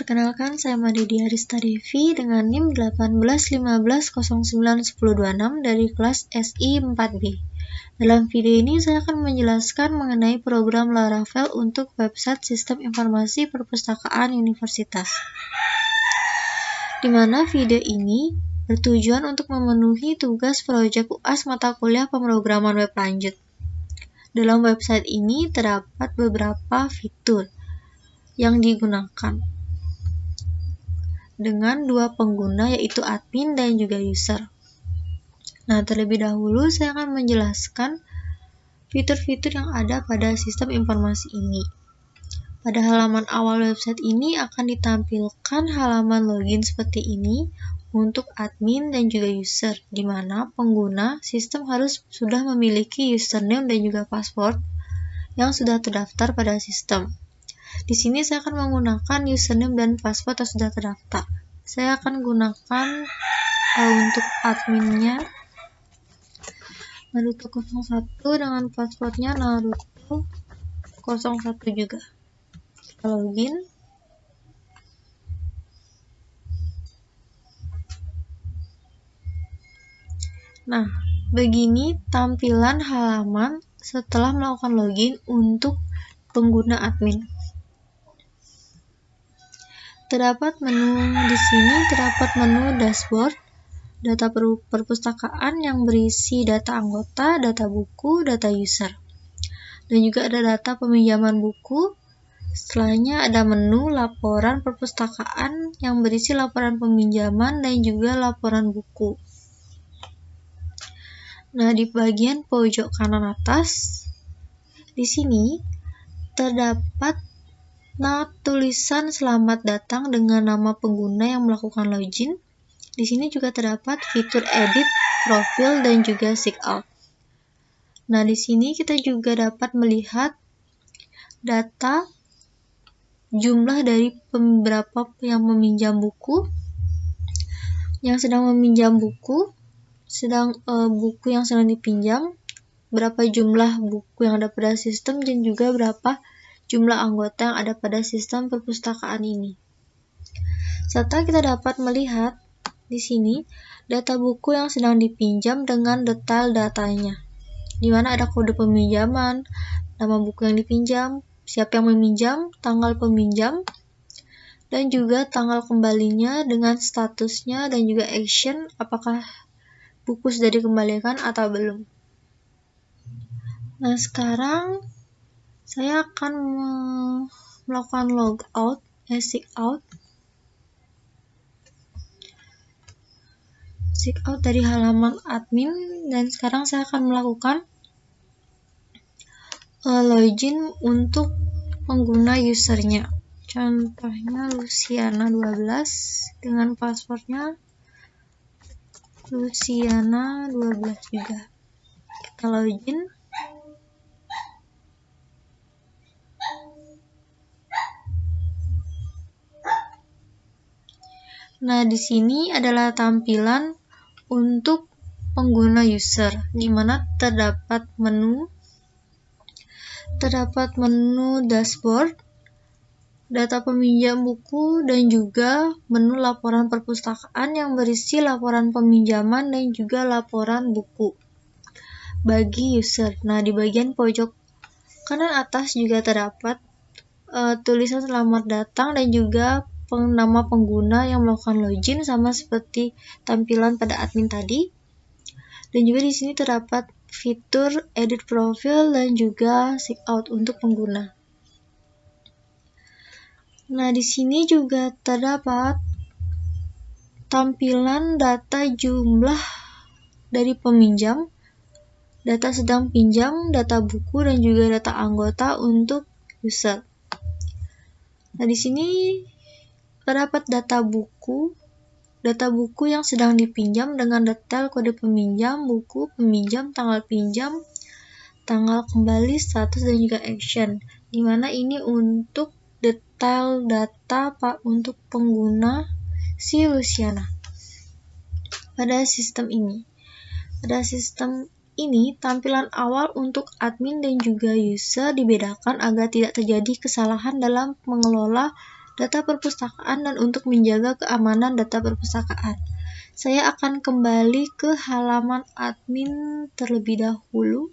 perkenalkan saya Madidi Arista Devi dengan NIM 1815091026 dari kelas SI 4B. Dalam video ini saya akan menjelaskan mengenai program Laravel untuk website Sistem Informasi Perpustakaan Universitas. Di mana video ini bertujuan untuk memenuhi tugas proyek UAS mata kuliah pemrograman web lanjut. Dalam website ini terdapat beberapa fitur yang digunakan dengan dua pengguna, yaitu admin dan juga user. Nah, terlebih dahulu saya akan menjelaskan fitur-fitur yang ada pada sistem informasi ini. Pada halaman awal website ini akan ditampilkan halaman login seperti ini untuk admin dan juga user, di mana pengguna sistem harus sudah memiliki username dan juga password yang sudah terdaftar pada sistem. Di sini saya akan menggunakan username dan password yang sudah terdaftar. Saya akan gunakan untuk adminnya Naruto 01 dengan passwordnya Naruto 01 juga. Kita login. Nah, begini tampilan halaman setelah melakukan login untuk pengguna admin. Terdapat menu di sini, terdapat menu dashboard, data perpustakaan yang berisi data anggota, data buku, data user. Dan juga ada data peminjaman buku. Setelahnya ada menu laporan perpustakaan yang berisi laporan peminjaman dan juga laporan buku. Nah, di bagian pojok kanan atas, di sini terdapat tulisan selamat datang dengan nama pengguna yang melakukan login. Di sini juga terdapat fitur edit profil dan juga sign out. Nah, di sini kita juga dapat melihat data jumlah dari beberapa yang meminjam buku, yang sedang meminjam buku, buku yang sedang dipinjam, berapa jumlah buku yang ada pada sistem, dan juga berapa jumlah anggota yang ada pada sistem perpustakaan ini. Serta kita dapat melihat di sini data buku yang sedang dipinjam dengan detail datanya, di mana ada kode peminjaman, nama buku yang dipinjam, siapa yang meminjam, tanggal peminjam, dan juga tanggal kembalinya dengan statusnya dan juga action, apakah buku sudah dikembalikan atau belum. Nah, sekarang saya akan melakukan sign out dari halaman admin, dan sekarang saya akan melakukan login untuk pengguna usernya. Contohnya Luciana 12 dengan passwordnya Luciana 12 juga. Kita login. Nah, di sini adalah tampilan untuk pengguna user, di mana terdapat menu dashboard, data peminjam buku, dan juga menu laporan perpustakaan yang berisi laporan peminjaman dan juga laporan buku bagi user. Nah, di bagian pojok kanan atas juga terdapat tulisan selamat datang dan juga nama pengguna yang melakukan login, sama seperti tampilan pada admin tadi. Dan juga di sini terdapat fitur edit profil dan juga sign out untuk pengguna. Nah, di sini juga terdapat tampilan data jumlah dari peminjam, data sedang pinjam, data buku, dan juga data anggota untuk user. Nah, di sini terdapat data buku yang sedang dipinjam dengan detail kode peminjam, buku, peminjam, tanggal pinjam, tanggal kembali, status, dan juga action. Di mana ini untuk detail data untuk pengguna si Luciana. Pada sistem ini, tampilan awal untuk admin dan juga user dibedakan agar tidak terjadi kesalahan dalam mengelola data perpustakaan dan untuk menjaga keamanan data perpustakaan. Saya akan kembali ke halaman admin terlebih dahulu.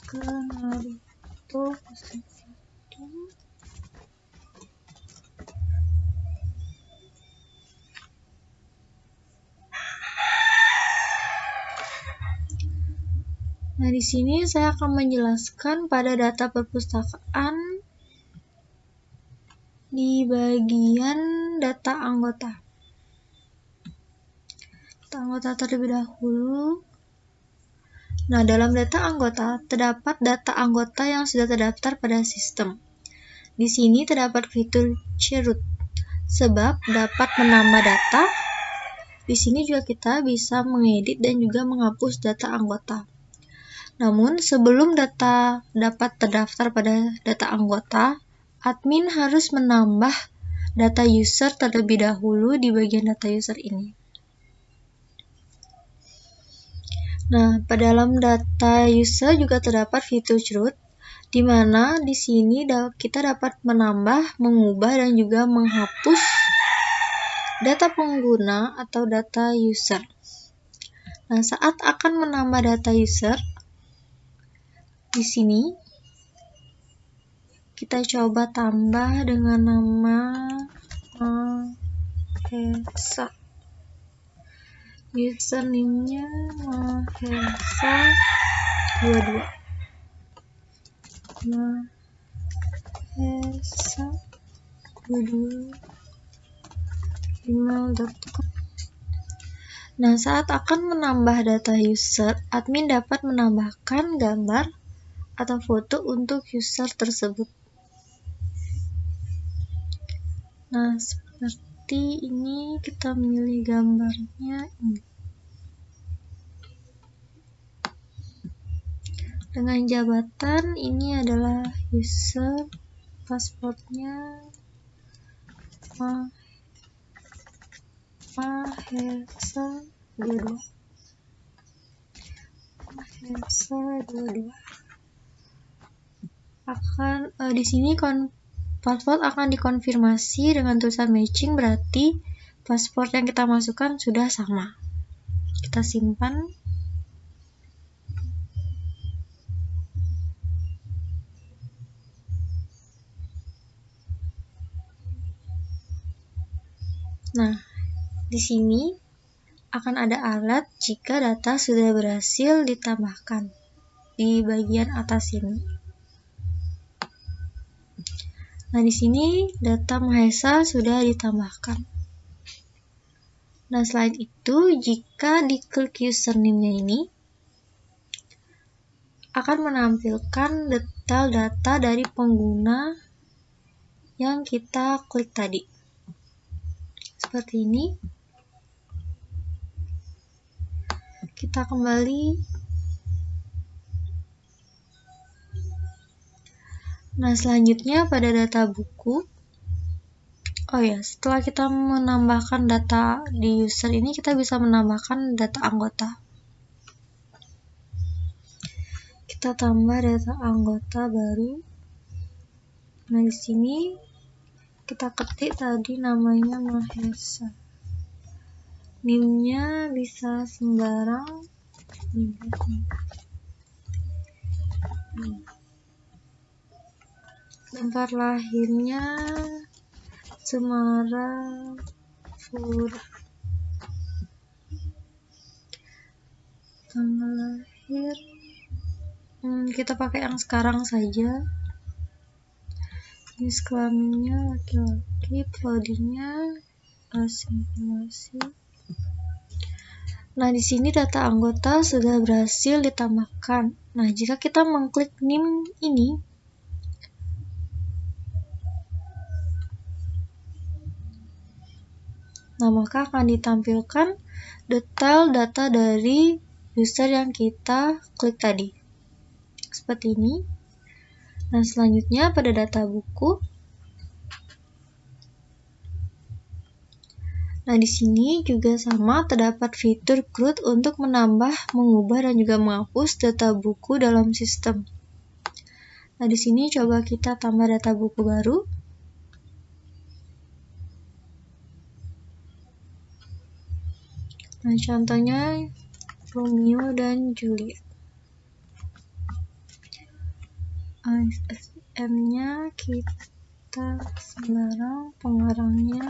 Ke Naruto. Nah, di sini saya akan menjelaskan pada data perpustakaan di bagian data anggota. Data anggota terlebih dahulu. Nah, dalam data anggota terdapat data anggota yang sudah terdaftar pada sistem. Di sini terdapat fitur chroot, sebab dapat menambah data. Di sini juga kita bisa mengedit dan juga menghapus data anggota. Namun, sebelum data dapat terdaftar pada data anggota, admin harus menambah data user terlebih dahulu di bagian data user ini. Nah, pada dalam data user juga terdapat fitur chroot, di mana di sini kita dapat menambah, mengubah, dan juga menghapus data pengguna atau data user. Nah, saat akan menambah data user, di sini kita coba tambah dengan nama Mahesa. Username-nya Mahesa22. Mahesa22 gmail.com. Nah, saat akan menambah data user, admin dapat menambahkan gambar atau foto untuk user tersebut. Nah, seperti ini kita milih gambarnya ini. Dengan jabatan ini adalah user, pasportnya Mahesa22. Mahesa22. Di sini paspor akan dikonfirmasi dengan tulisan matching, berarti paspor yang kita masukkan sudah sama. Kita simpan. Nah, di sini akan ada alat jika data sudah berhasil ditambahkan di bagian atas ini. Nah, di sini data Mahesa sudah ditambahkan. Nah, selain itu, jika diklik username-nya ini, akan menampilkan detail data dari pengguna yang kita klik tadi. Seperti ini. Kita kembali. Nah, selanjutnya pada data buku. Oh ya, setelah kita menambahkan data di user ini, kita bisa menambahkan data anggota. Kita tambah data anggota baru. Nah, di sini kita ketik tadi namanya Mahesa. NIM-nya bisa sembarang. Tempat lahirnya Semarang, tanggal lahir kita pakai yang sekarang saja. Jenis kelaminnya laki-laki, prodinya informasi. Nah, di sini data anggota sudah berhasil ditambahkan. Nah, jika kita mengklik NIM ini, nah, maka akan ditampilkan detail data dari user yang kita klik tadi. Seperti ini. Nah, selanjutnya pada data buku. Nah, di sini juga sama, terdapat fitur CRUD untuk menambah, mengubah, dan juga menghapus data buku dalam sistem. Nah, di sini coba kita tambah data buku baru. Nah, contohnya Romeo dan Juliet. ISSN-nya kita sembarang, pengarangnya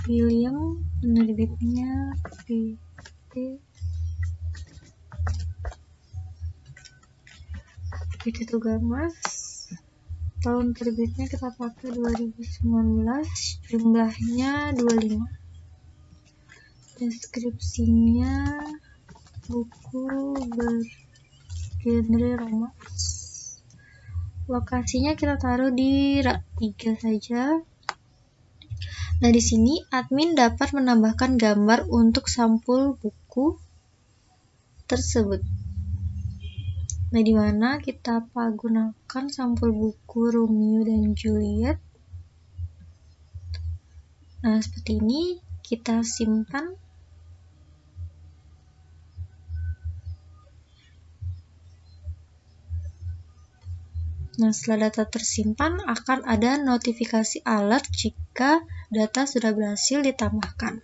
William, penerbitnya PT Tugamas, tahun terbitnya kita pakai 2019, jumlahnya 25, deskripsinya buku bergenre romans, lokasinya kita taruh di rak 3 saja. Nah, di sini admin dapat menambahkan gambar untuk sampul buku tersebut. Nah, di mana kita gunakan sampul buku Romeo dan Juliet. Nah, seperti ini, kita simpan. Nah, setelah data tersimpan, akan ada notifikasi alert jika data sudah berhasil ditambahkan.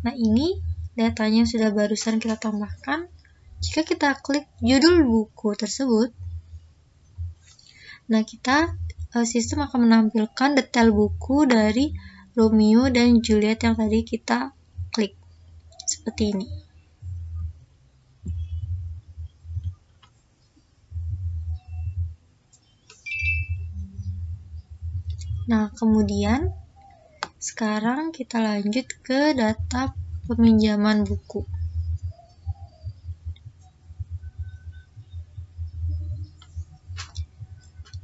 Nah, ini datanya sudah barusan kita tambahkan. Jika kita klik judul buku tersebut, nah sistem akan menampilkan detail buku dari Romeo dan Juliet yang tadi kita klik. Seperti ini. Nah, kemudian sekarang kita lanjut ke data peminjaman buku.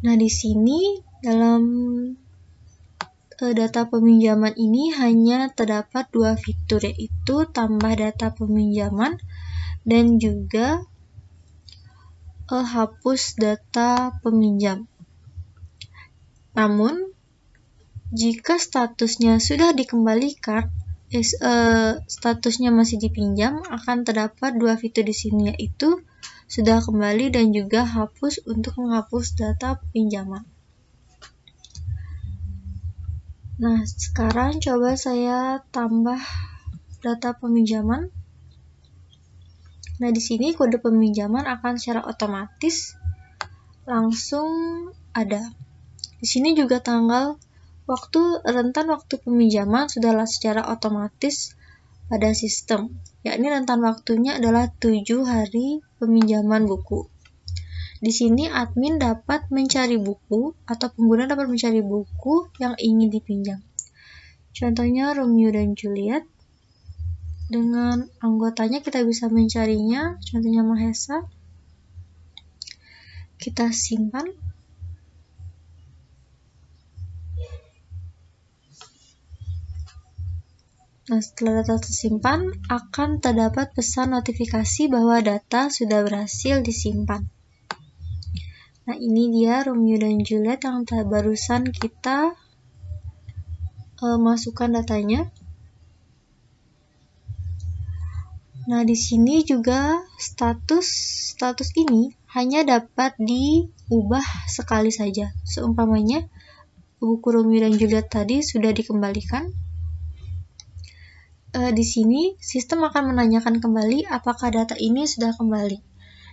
Nah, di sini dalam data peminjaman ini hanya terdapat 2 fitur, yaitu tambah data peminjaman dan juga hapus data peminjam. Namun, jika statusnya sudah dikembalikan, statusnya masih dipinjam, akan terdapat 2 fitur di sini, yaitu sudah kembali dan juga hapus untuk menghapus data pinjaman. Nah, sekarang coba saya tambah data peminjaman. Nah, di sini kode peminjaman akan secara otomatis langsung ada. Di sini juga rentan waktu peminjaman sudahlah secara otomatis pada sistem, yakni rentan waktunya adalah 7 hari peminjaman buku. Di sini admin dapat mencari buku atau pengguna dapat mencari buku yang ingin dipinjam. Contohnya Romeo dan Juliet. Dengan anggotanya kita bisa mencarinya, contohnya Mahesa. Kita simpan. Nah, setelah data tersimpan, akan terdapat pesan notifikasi bahwa data sudah berhasil disimpan. Nah, ini dia Romeo dan Juliet yang barusan kita masukkan datanya. Nah, di sini juga status ini hanya dapat diubah sekali saja. Seumpamanya buku Romeo dan Juliet tadi sudah dikembalikan. Di sini sistem akan menanyakan kembali apakah data ini sudah kembali.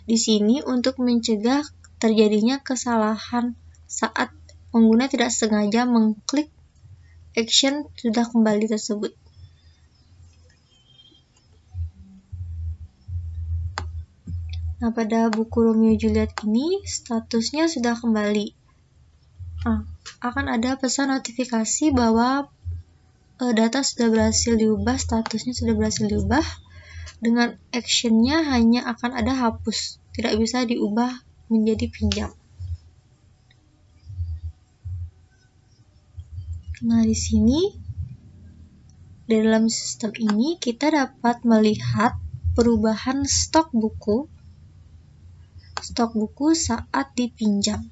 Di sini untuk mencegah terjadinya kesalahan saat pengguna tidak sengaja mengklik action sudah kembali tersebut. Nah, pada buku Romeo Juliet ini statusnya sudah kembali. Nah, akan ada pesan notifikasi bahwa data sudah berhasil diubah, statusnya sudah berhasil diubah. Dengan actionnya hanya akan ada hapus, tidak bisa diubah menjadi pinjam. Nah, di sini di dalam sistem ini kita dapat melihat perubahan stok buku saat dipinjam.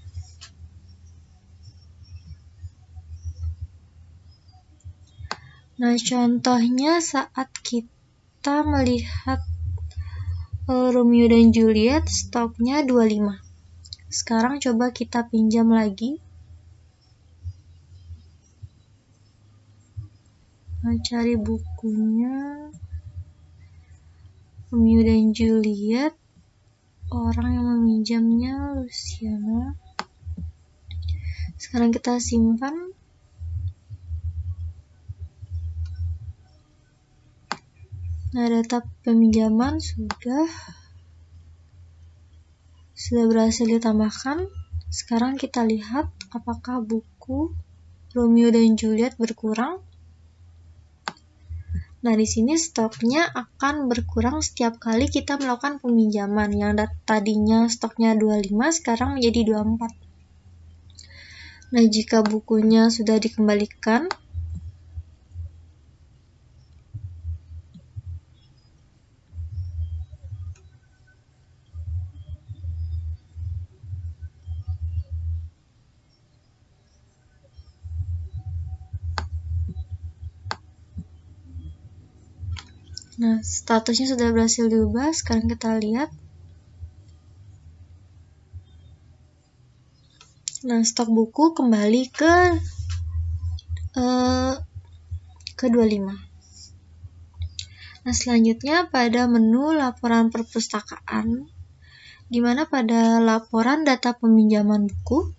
Nah, contohnya saat kita melihat Romeo dan Juliet, stoknya 25. Sekarang coba kita pinjam lagi. Nah, cari bukunya Romeo dan Juliet. Orang yang meminjamnya Luciana. Sekarang kita simpan. Nah, data peminjaman sudah berhasil ditambahkan. Sekarang kita lihat apakah buku Romeo dan Juliet berkurang. Nah, di sini stoknya akan berkurang setiap kali kita melakukan peminjaman. Yang tadinya stoknya 25, sekarang menjadi 24. Nah, jika bukunya sudah dikembalikan, nah, statusnya sudah berhasil diubah. Sekarang kita lihat. Nah, stok buku kembali ke 25. Nah, selanjutnya pada menu laporan perpustakaan, di mana pada laporan data peminjaman buku.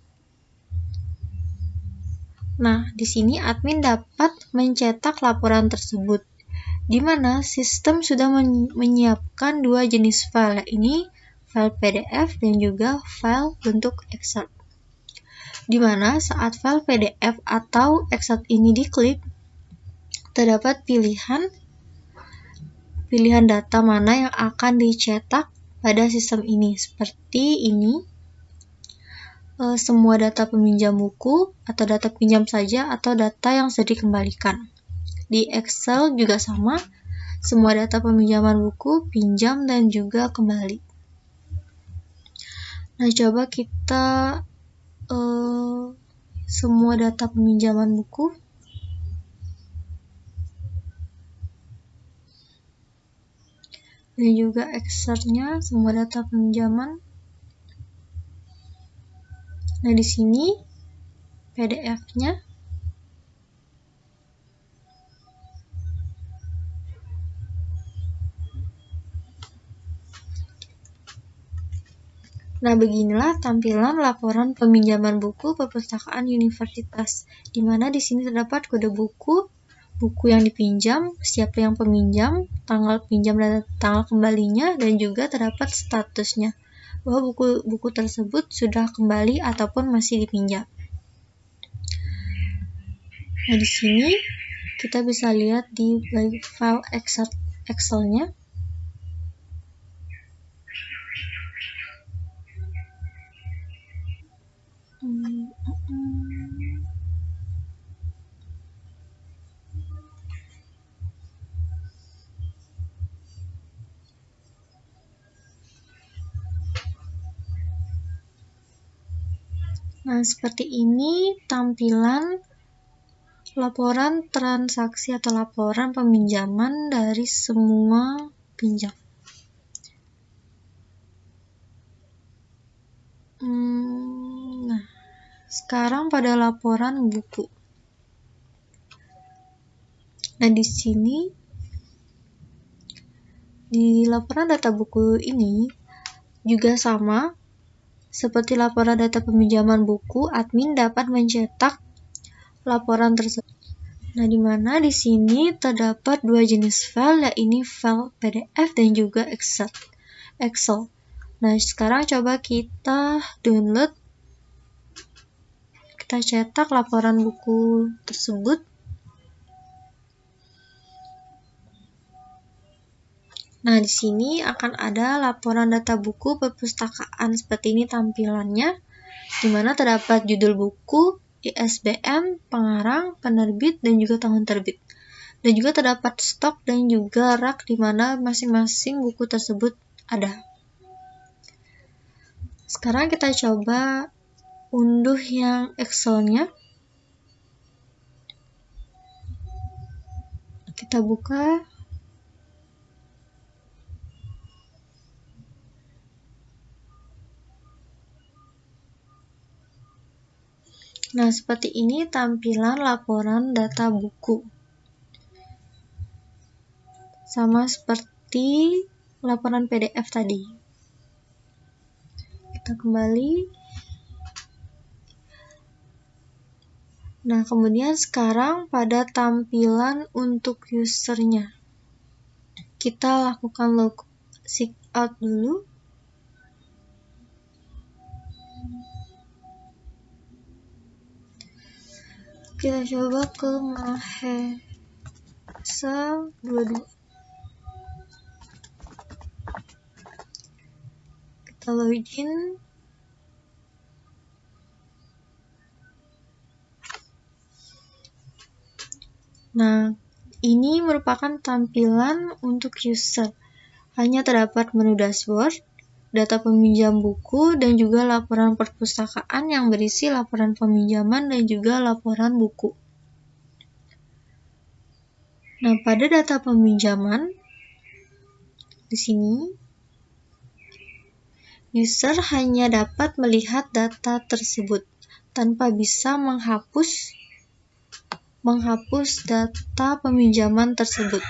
Nah, di sini admin dapat mencetak laporan tersebut, di mana sistem sudah menyiapkan dua jenis file, ini file PDF dan juga file bentuk Excel. Di mana saat file PDF atau Excel ini diklik, terdapat pilihan data mana yang akan dicetak pada sistem ini. Seperti ini, semua data peminjam buku, atau data pinjam saja, atau data yang sudah dikembalikan. Di Excel juga sama, semua data peminjaman buku, pinjam, dan juga kembali. Nah, coba kita semua data peminjaman buku. Dan juga Excel-nya, semua data peminjaman. Nah, di sini PDF-nya. Nah, beginilah tampilan laporan peminjaman buku perpustakaan universitas, di mana di sini terdapat kode buku yang dipinjam, siapa yang peminjam, tanggal pinjam dan tanggal kembalinya, dan juga terdapat statusnya, bahwa buku tersebut sudah kembali ataupun masih dipinjam. Nah, di sini kita bisa lihat di file Excel-nya. Nah, seperti ini tampilan laporan transaksi atau laporan peminjaman dari semua pinjam. Nah, sekarang pada laporan buku. Nah, di sini di laporan data buku ini juga sama seperti laporan data peminjaman buku, admin dapat mencetak laporan tersebut. Nah, di mana di sini terdapat dua jenis file, yaitu file PDF dan juga Excel. Nah, sekarang coba kita download, kita cetak laporan buku tersebut. Nah, di sini akan ada laporan data buku perpustakaan, seperti ini tampilannya, di mana terdapat judul buku, ISBN, pengarang, penerbit, dan juga tahun terbit. Dan juga terdapat stok dan juga rak di mana masing-masing buku tersebut ada. Sekarang kita coba unduh yang Excel-nya. Kita buka. Nah, seperti ini tampilan laporan data buku. Sama seperti laporan PDF tadi. Kita kembali. Nah, kemudian sekarang pada tampilan untuk usernya. Kita lakukan sign out dulu. Kita coba ke Mahesa 22. Kita login. Nah, ini merupakan tampilan untuk user. Hanya terdapat menu dashboard, data peminjam buku, dan juga laporan perpustakaan yang berisi laporan peminjaman dan juga laporan buku. Nah, pada data peminjaman, di sini, user hanya dapat melihat data tersebut tanpa bisa menghapus data peminjaman tersebut.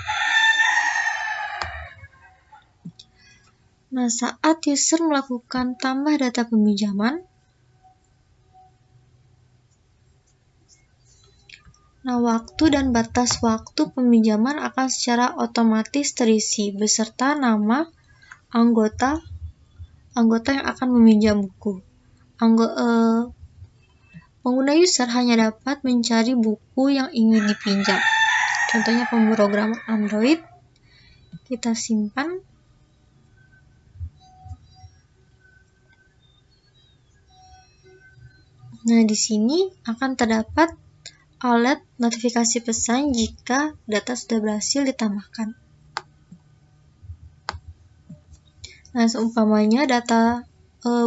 Nah, saat user melakukan tambah data peminjaman, waktu dan batas waktu peminjaman akan secara otomatis terisi beserta nama anggota yang akan meminjam buku. Pengguna user hanya dapat mencari buku yang ingin dipinjam. Contohnya pemrograman Android. Kita simpan. Nah, di sini akan terdapat alert notifikasi pesan jika data sudah berhasil ditambahkan. Nah, seumpamanya data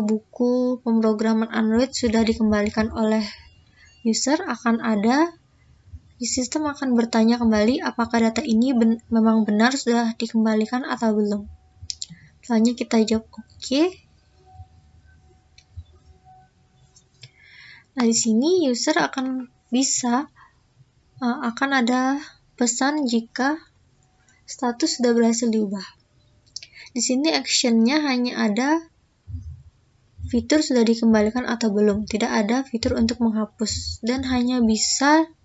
buku pemrograman Android sudah dikembalikan oleh user, sistem akan bertanya kembali apakah data ini memang benar sudah dikembalikan atau belum. Misalnya kita jawab oke. Nah, di sini user akan ada pesan jika status sudah berhasil diubah. Di sini action-nya hanya ada fitur sudah dikembalikan atau belum, tidak ada fitur untuk menghapus, dan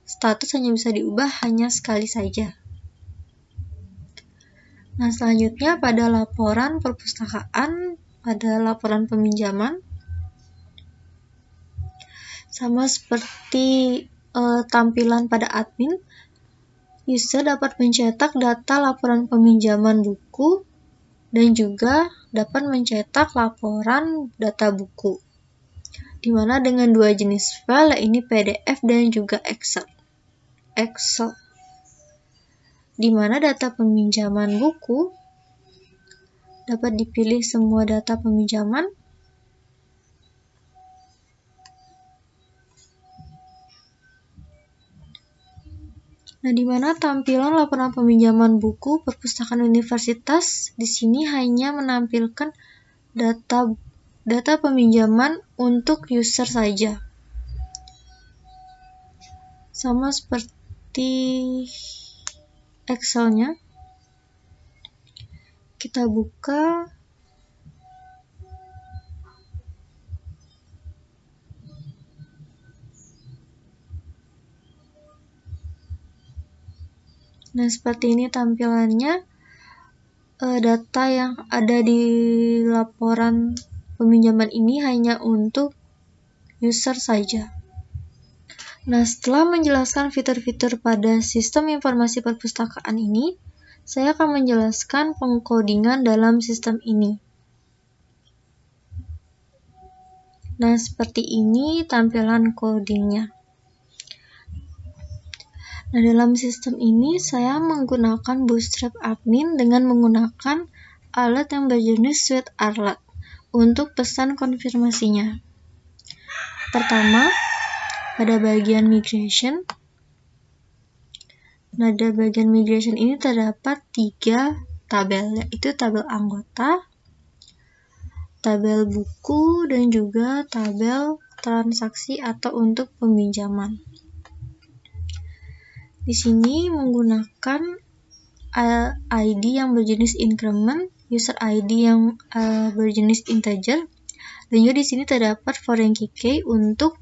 status hanya bisa diubah hanya sekali saja. Nah, selanjutnya pada laporan perpustakaan, pada laporan peminjaman, sama seperti tampilan pada admin, user dapat mencetak data laporan peminjaman buku dan juga dapat mencetak laporan data buku, di mana dengan dua jenis file, yaitu PDF dan juga Excel. Di mana data peminjaman buku dapat dipilih semua data peminjaman. Nah, di mana tampilan laporan peminjaman buku perpustakaan universitas di sini hanya menampilkan data peminjaman untuk user saja. Sama seperti Excel-nya. Kita buka. Nah, seperti ini tampilannya. Data yang ada di laporan peminjaman ini hanya untuk user saja. Nah, setelah menjelaskan fitur-fitur pada sistem informasi perpustakaan ini, saya akan menjelaskan pengkodingan dalam sistem ini. Nah, seperti ini tampilan codingnya. Nah, dalam sistem ini saya menggunakan Bootstrap admin dengan menggunakan alert yang berjenis Suite Alert untuk pesan konfirmasinya. Pertama, pada bagian migration, Nah, di bagian migration ini terdapat 3 tabel, yaitu tabel anggota, tabel buku, dan juga tabel transaksi atau untuk peminjaman. Di sini menggunakan ID yang berjenis increment, user ID yang berjenis integer, dan juga di sini terdapat foreign key untuk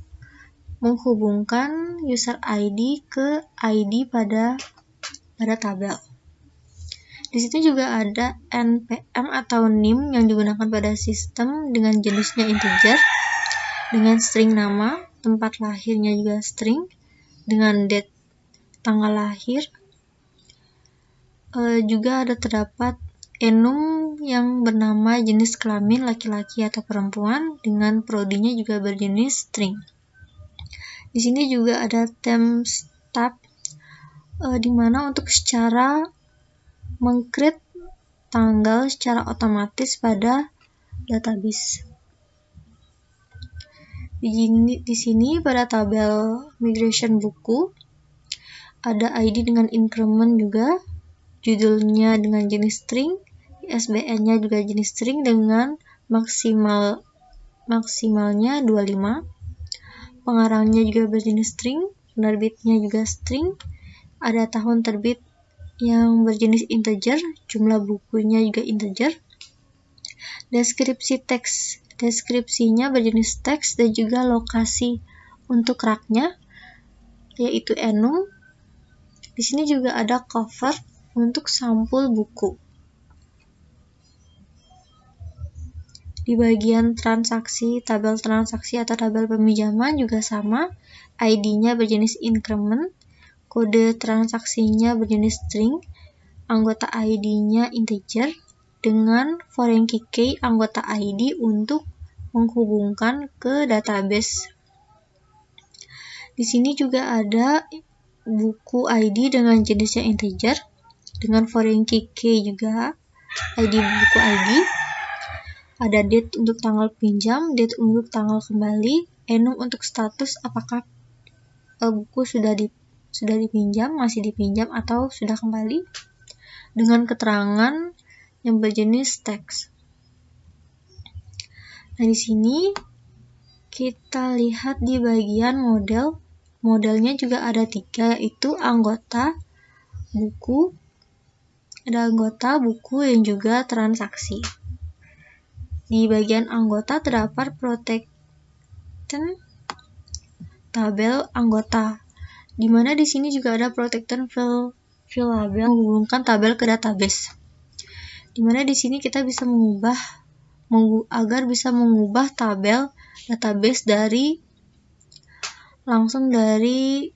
menghubungkan user ID ke ID pada tabel. Di situ juga ada npm atau NIM yang digunakan pada sistem dengan jenisnya integer, dengan string nama, tempat lahirnya juga string, dengan date tanggal lahir. Juga ada terdapat enum yang bernama jenis kelamin laki-laki atau perempuan, dengan prodinya juga berjenis string. Di sini juga ada timestamp, di mana untuk secara meng-create tanggal secara otomatis pada database. Di sini pada tabel migration buku ada ID dengan increment juga, judulnya dengan jenis string, ISBN-nya juga jenis string dengan maksimalnya 25, pengarangnya juga berjenis string, penerbitnya juga string, ada tahun terbit yang berjenis integer, jumlah bukunya juga integer, deskripsi teks, deskripsinya berjenis teks, dan juga lokasi untuk raknya yaitu enum. Di sini juga ada cover untuk sampul buku. Di bagian transaksi, tabel transaksi atau tabel peminjaman juga sama, ID-nya berjenis increment, kode transaksinya berjenis string, anggota ID-nya integer, dengan foreign key anggota ID untuk menghubungkan ke database. Di sini juga ada buku ID dengan jenisnya integer, dengan foreign key juga ID buku ID. Ada date untuk tanggal pinjam, date untuk tanggal kembali, enum untuk status apakah buku sudah dipinjam, masih dipinjam, atau sudah kembali, dengan keterangan yang berjenis teks. Nah, di sini kita lihat di bagian model. Modelnya juga ada 3, yaitu anggota, buku, ada anggota, buku, dan juga transaksi. Di bagian anggota terdapat protected tabel anggota, di mana di sini juga ada protected fileable menghubungkan tabel ke database. Di mana di sini kita bisa agar bisa mengubah tabel database langsung dari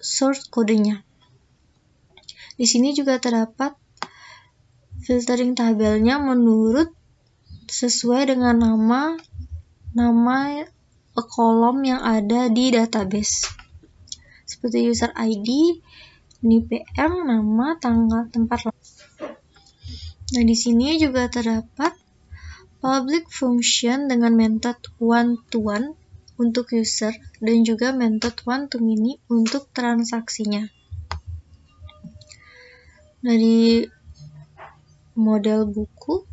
source kodenya. Di sini juga terdapat filtering tabelnya menurut sesuai dengan nama kolom yang ada di database. Seperti user ID, NIPM, nama, tanggal, tempat lahir. Nah, di sini juga terdapat public function dengan metode one-to-one untuk user dan juga metode one-to-many untuk transaksinya. Nah, di model buku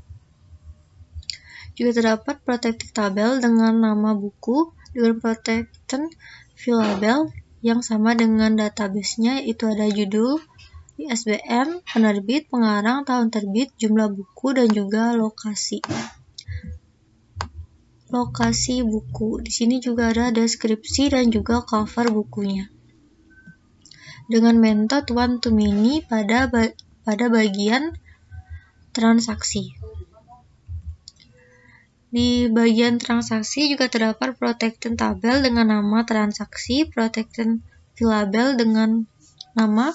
juga terdapat protected tabel dengan nama buku dengan protected fileable yang sama dengan database-nya, yaitu ada judul, ISBN, penerbit, pengarang, tahun terbit, jumlah buku, dan juga lokasi buku. Di sini juga ada deskripsi dan juga cover bukunya. Dengan metode one-to-many pada bagian transaksi. Di bagian transaksi juga terdapat protected tabel dengan nama transaksi, protected fileable dengan nama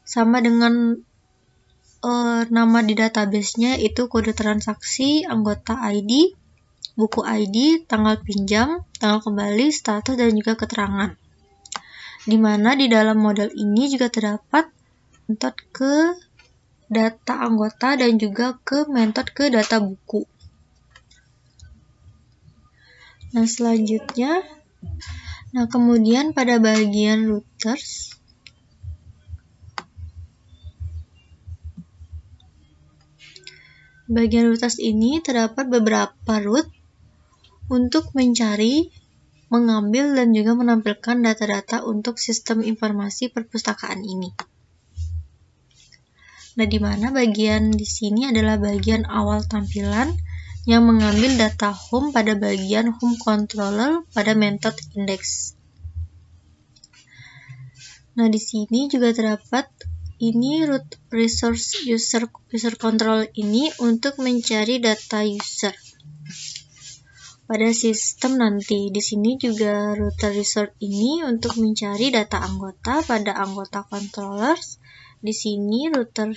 sama dengan nama di database-nya, itu kode transaksi, anggota ID, buku ID, tanggal pinjam, tanggal kembali, status, dan juga keterangan. Di mana di dalam model ini juga terdapat metode ke data anggota dan juga ke metode ke data buku. Nah, selanjutnya, kemudian pada bagian routers bagian root task ini terdapat beberapa root untuk mencari, mengambil, dan juga menampilkan data-data untuk sistem informasi perpustakaan ini. Nah, di mana bagian di sini adalah bagian awal tampilan yang mengambil data home pada bagian home controller pada method index. Nah, di sini juga terdapat ini root resource user control ini untuk mencari data user pada sistem nanti. Di sini juga router resource ini untuk mencari data anggota pada anggota controllers. Di sini router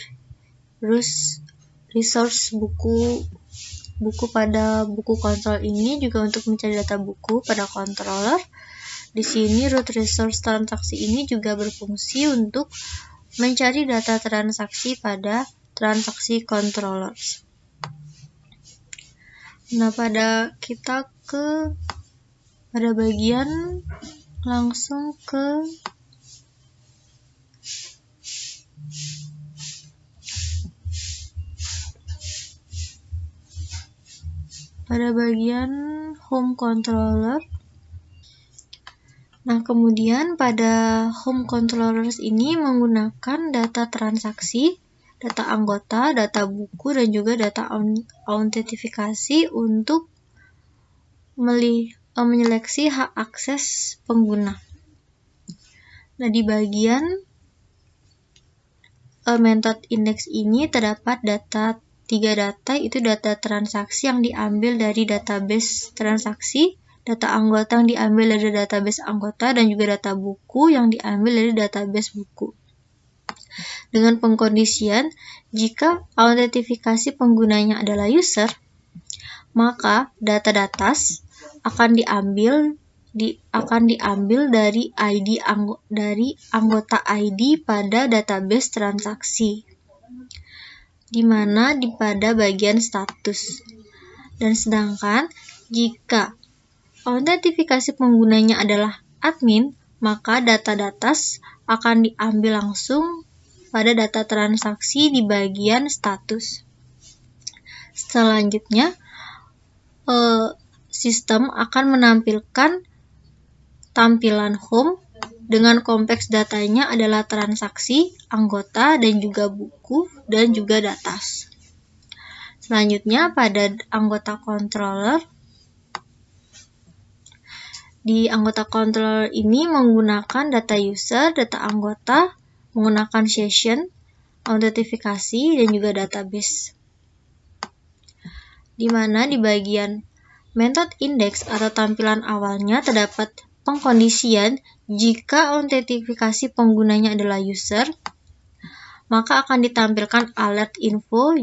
resource buku pada buku kontrol ini juga untuk mencari data buku pada controller. Di sini root resource transaksi ini juga berfungsi untuk mencari data transaksi pada transaksi controllers. Nah, pada bagian langsung ke bagian home controller. Nah, kemudian pada home controllers ini menggunakan data transaksi, data anggota, data buku, dan juga data autentifikasi untuk menyeleksi hak akses pengguna. Nah, di bagian method index ini terdapat tiga data, itu data transaksi yang diambil dari database transaksi, data anggota yang diambil dari database anggota, dan juga data buku yang diambil dari database buku. Dengan pengkondisian, jika autentifikasi penggunanya adalah user, maka data datas akan diambil dari anggota ID pada database transaksi, di mana pada bagian status. Dan sedangkan jika autentifikasi penggunanya adalah admin, maka data datas akan diambil langsung pada data transaksi di bagian status. Selanjutnya, sistem akan menampilkan tampilan home dengan konteks datanya adalah transaksi, anggota, dan juga buku, dan juga datas. Selanjutnya, pada anggota controller, di anggota controller ini menggunakan data user, data anggota, menggunakan session, autentifikasi, dan juga database. Di mana di bagian method index atau tampilan awalnya terdapat pengkondisian jika autentifikasi penggunanya adalah user, maka akan ditampilkan alert info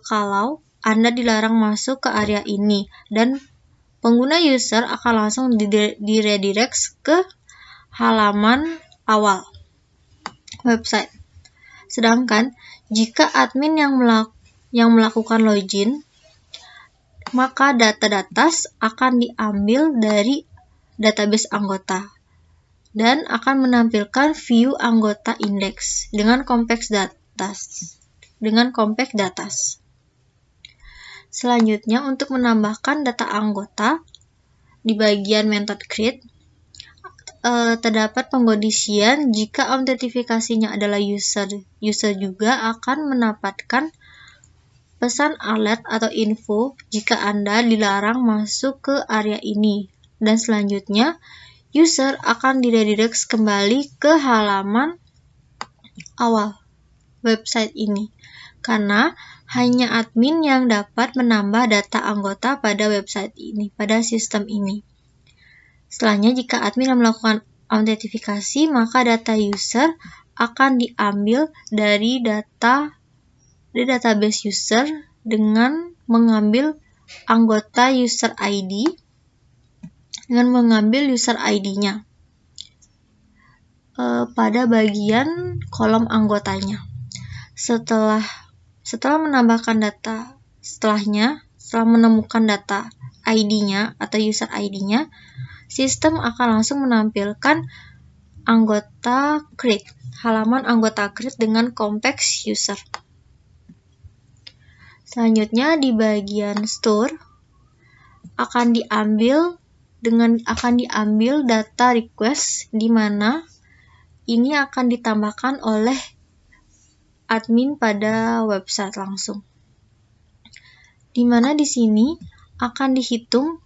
kalau Anda dilarang masuk ke area ini, dan pengguna user akan langsung diredirect ke halaman awal website. Sedangkan jika admin yang melakukan login, maka data datas akan diambil dari database anggota dan akan menampilkan view anggota index dengan compact datas. Selanjutnya, untuk menambahkan data anggota di bagian method create, terdapat pengkondisian jika autentifikasinya adalah user juga akan mendapatkan pesan alert atau info jika Anda dilarang masuk ke area ini. Dan selanjutnya, user akan diredirect kembali ke halaman awal website ini, karena hanya admin yang dapat menambah data anggota pada website ini, pada sistem ini. Setelahnya, jika admin yang melakukan autentifikasi, maka data user akan diambil dari database user dengan mengambil anggota user ID, dengan mengambil user ID-nya pada bagian kolom anggotanya. Setelah menambahkan data, setelah menemukan data ID-nya atau user ID-nya, sistem akan langsung menampilkan anggota create, halaman anggota create dengan compact user. Selanjutnya di bagian store akan diambil data request, di mana ini akan ditambahkan oleh admin pada website langsung. Di mana di sini akan dihitung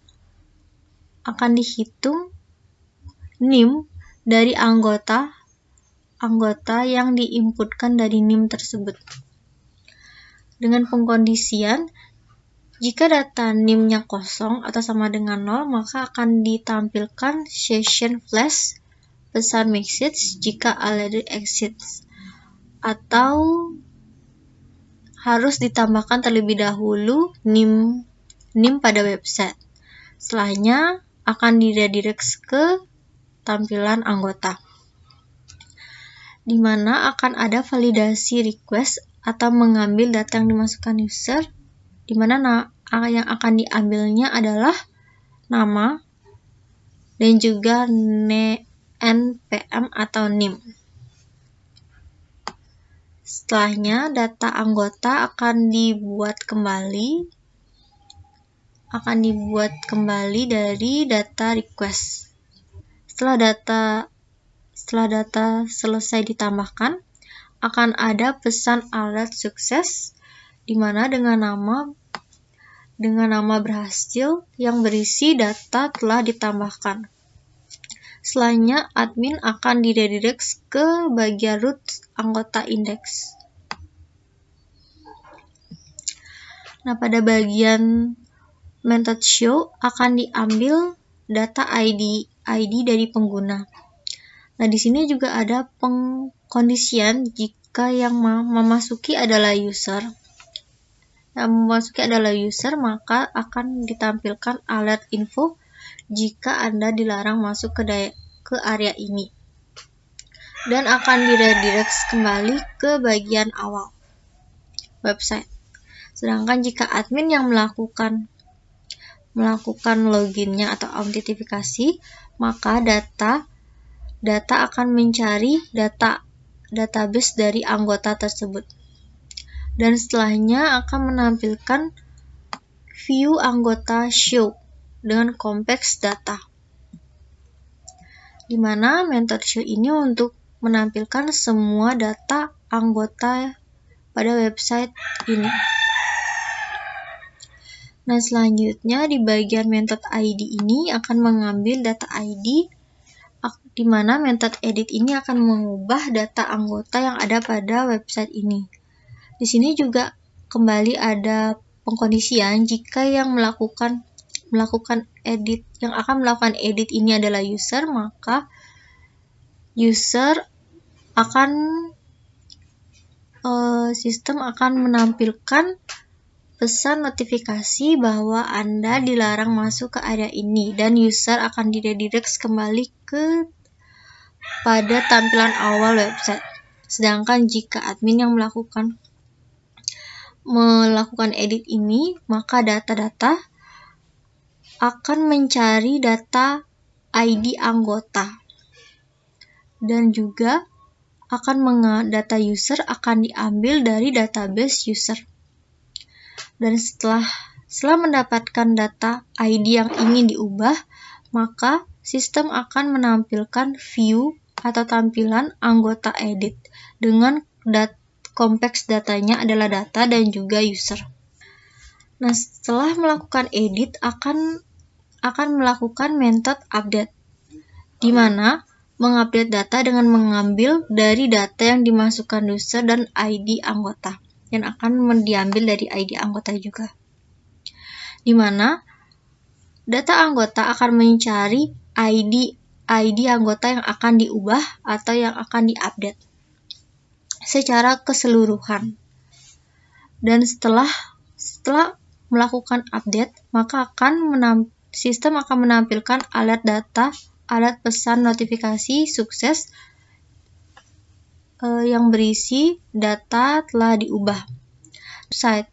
NIM dari anggota yang diinputkan dari NIM tersebut. Dengan pengkondisian, jika data NIM-nya kosong atau sama dengan 0, maka akan ditampilkan session flash pesan message jika already exists, atau harus ditambahkan terlebih dahulu NIM pada website. Setelahnya akan diredirect ke tampilan anggota, di mana akan ada validasi request atau mengambil data yang dimasukkan user, di mana yang akan diambilnya adalah nama dan juga NPM atau NIM. Setelahnya data anggota akan dibuat kembali dari data request. Setelah data selesai ditambahkan, akan ada pesan alert sukses, di mana dengan nama berhasil yang berisi data telah ditambahkan. Selanjutnya, admin akan diredirect ke bagian root anggota index. Nah, pada bagian method show akan diambil data ID dari pengguna. Nah, di sini juga ada pengkondisian jika yang memasuki adalah user. Maka akan ditampilkan alert info jika Anda dilarang masuk ke area ini, dan akan diredirect kembali ke bagian awal website. Sedangkan jika admin yang melakukan loginnya atau autentifikasi, maka data akan mencari database dari anggota tersebut, dan setelahnya akan menampilkan view anggota show dengan konteks data, di mana method show ini untuk menampilkan semua data anggota pada website ini. Nah, selanjutnya di bagian method ID ini akan mengambil data ID, di mana method edit ini akan mengubah data anggota yang ada pada website ini. Di sini juga kembali ada pengkondisian jika yang akan melakukan edit ini adalah user, maka sistem akan menampilkan pesan notifikasi bahwa Anda dilarang masuk ke area ini, dan user akan diredirect kembali pada tampilan awal website. Sedangkan jika admin yang melakukan edit ini, maka data akan mencari data ID anggota, dan juga data user akan diambil dari database user. Dan setelah mendapatkan data ID yang ingin diubah, maka sistem akan menampilkan view atau tampilan anggota edit dengan konteks datanya adalah data dan juga user. Nah, setelah melakukan edit akan melakukan method update, di mana mengupdate data dengan mengambil dari data yang dimasukkan user dan ID anggota, yang akan diambil dari ID anggota juga, di mana data anggota akan mencari ID anggota yang akan diubah atau yang akan diupdate secara keseluruhan. Dan setelah melakukan update, maka sistem akan menampilkan alert pesan notifikasi sukses yang berisi data telah diubah. Saat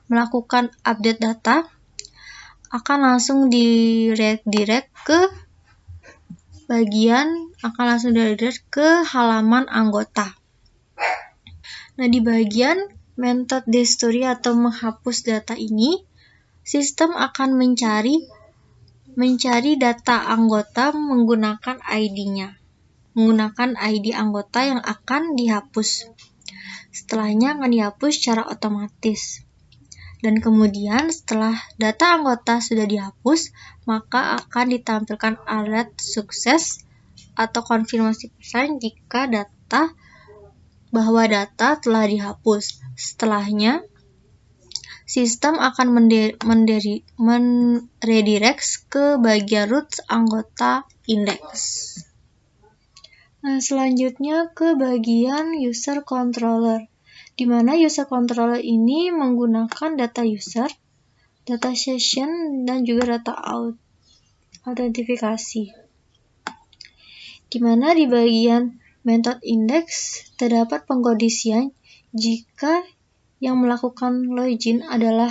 melakukan update data, akan langsung direct ke halaman anggota. Nah, di bagian metode destory atau menghapus data ini, sistem akan mencari data anggota menggunakan ID-nya. Menggunakan ID anggota yang akan dihapus. Setelahnya akan dihapus secara otomatis. Dan kemudian setelah data anggota sudah dihapus, maka akan ditampilkan alert sukses atau konfirmasi pesan jika bahwa data telah dihapus. Setelahnya, sistem akan redirect ke bagian root anggota index. Nah, selanjutnya ke bagian user controller, di mana user controller ini menggunakan data user, data session, dan juga data autentifikasi. Di mana di bagian method index terdapat pengkondisian jika yang melakukan login adalah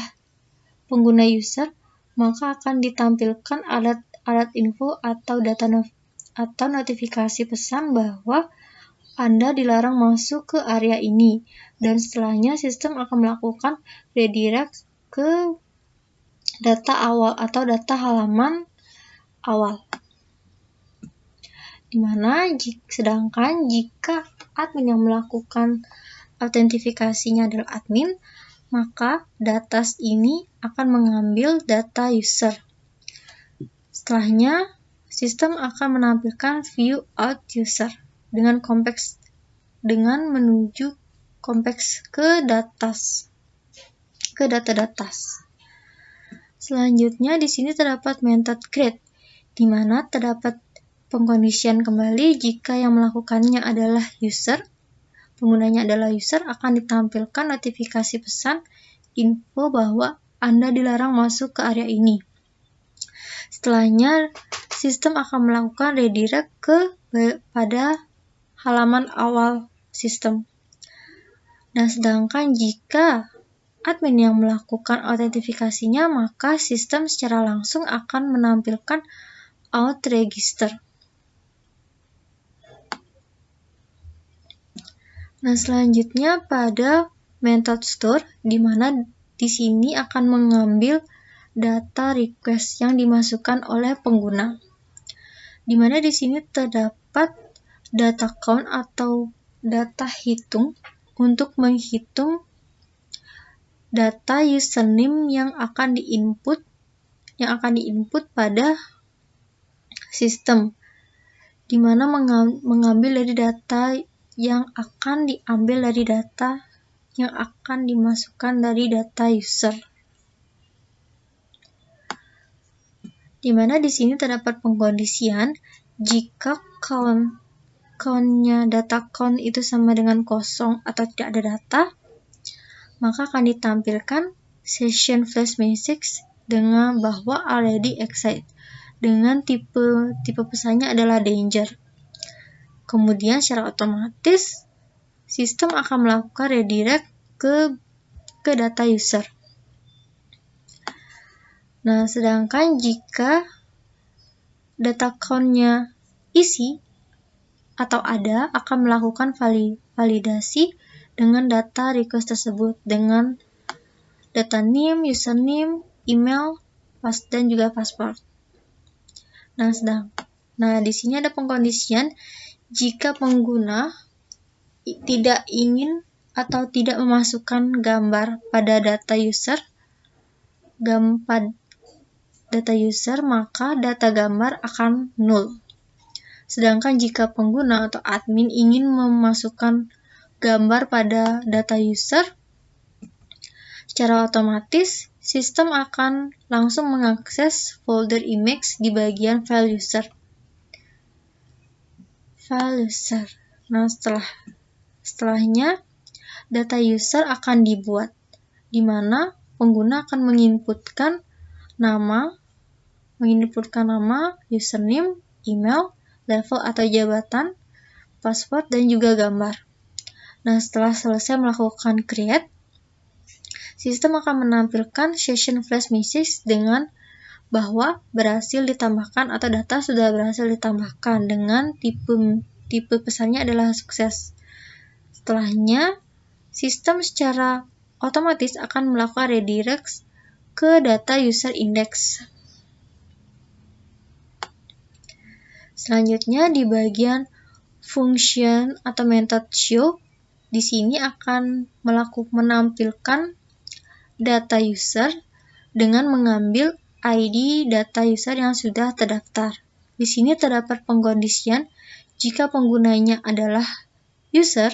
pengguna user, maka akan ditampilkan alert info atau notifikasi pesan bahwa Anda dilarang masuk ke area ini, dan setelahnya sistem akan melakukan redirect ke data awal atau data halaman awal. Sedangkan jika admin yang melakukan autentifikasinya adalah admin, maka data ini akan mengambil data user. Setelahnya, sistem akan menampilkan view out user dengan menuju konteks ke data. Selanjutnya di sini terdapat method create, di mana terdapat pengkondisian kembali jika yang melakukannya adalah user, penggunanya adalah user, akan ditampilkan notifikasi pesan info bahwa Anda dilarang masuk ke area ini. Setelahnya, sistem akan melakukan redirect pada halaman awal sistem. Nah, sedangkan jika admin yang melakukan autentifikasinya, maka sistem secara langsung akan menampilkan out register. Nah, selanjutnya pada method store, di mana di sini akan mengambil data request yang dimasukkan oleh pengguna. Di mana di sini terdapat data count atau data hitung untuk menghitung data username yang akan diinput pada sistem, di mana mengambil dari data yang akan diambil dari data yang akan dimasukkan dari data user. Di mana di sini terdapat pengkondisian jika data count itu sama dengan kosong atau tidak ada data, maka akan ditampilkan session flash message dengan bahwa already exit, dengan tipe pesannya adalah danger. Kemudian secara otomatis sistem akan melakukan redirect ke data user. Nah, sedangkan jika data count-nya isi atau ada, akan melakukan validasi dengan data request tersebut dengan data name, username, email, dan juga password. Nah, di sini ada pengkondisian jika pengguna tidak ingin atau tidak memasukkan gambar pada data user, maka data gambar akan null. Sedangkan jika pengguna atau admin ingin memasukkan gambar pada data user, secara otomatis sistem akan langsung mengakses folder image di bagian file user. Nah, setelahnya data user akan dibuat, di mana pengguna akan menginputkan nama, username, email, level atau jabatan, password, dan juga gambar. Nah, setelah selesai melakukan create, sistem akan menampilkan session flash message dengan bahwa berhasil ditambahkan atau data sudah berhasil ditambahkan dengan tipe pesannya adalah sukses. Setelahnya, sistem secara otomatis akan melakukan redirect ke data user index. Selanjutnya di bagian function atau method show, di sini akan menampilkan data user dengan mengambil ID data user yang sudah terdaftar. Di sini terdapat pengkondisian jika penggunanya adalah user,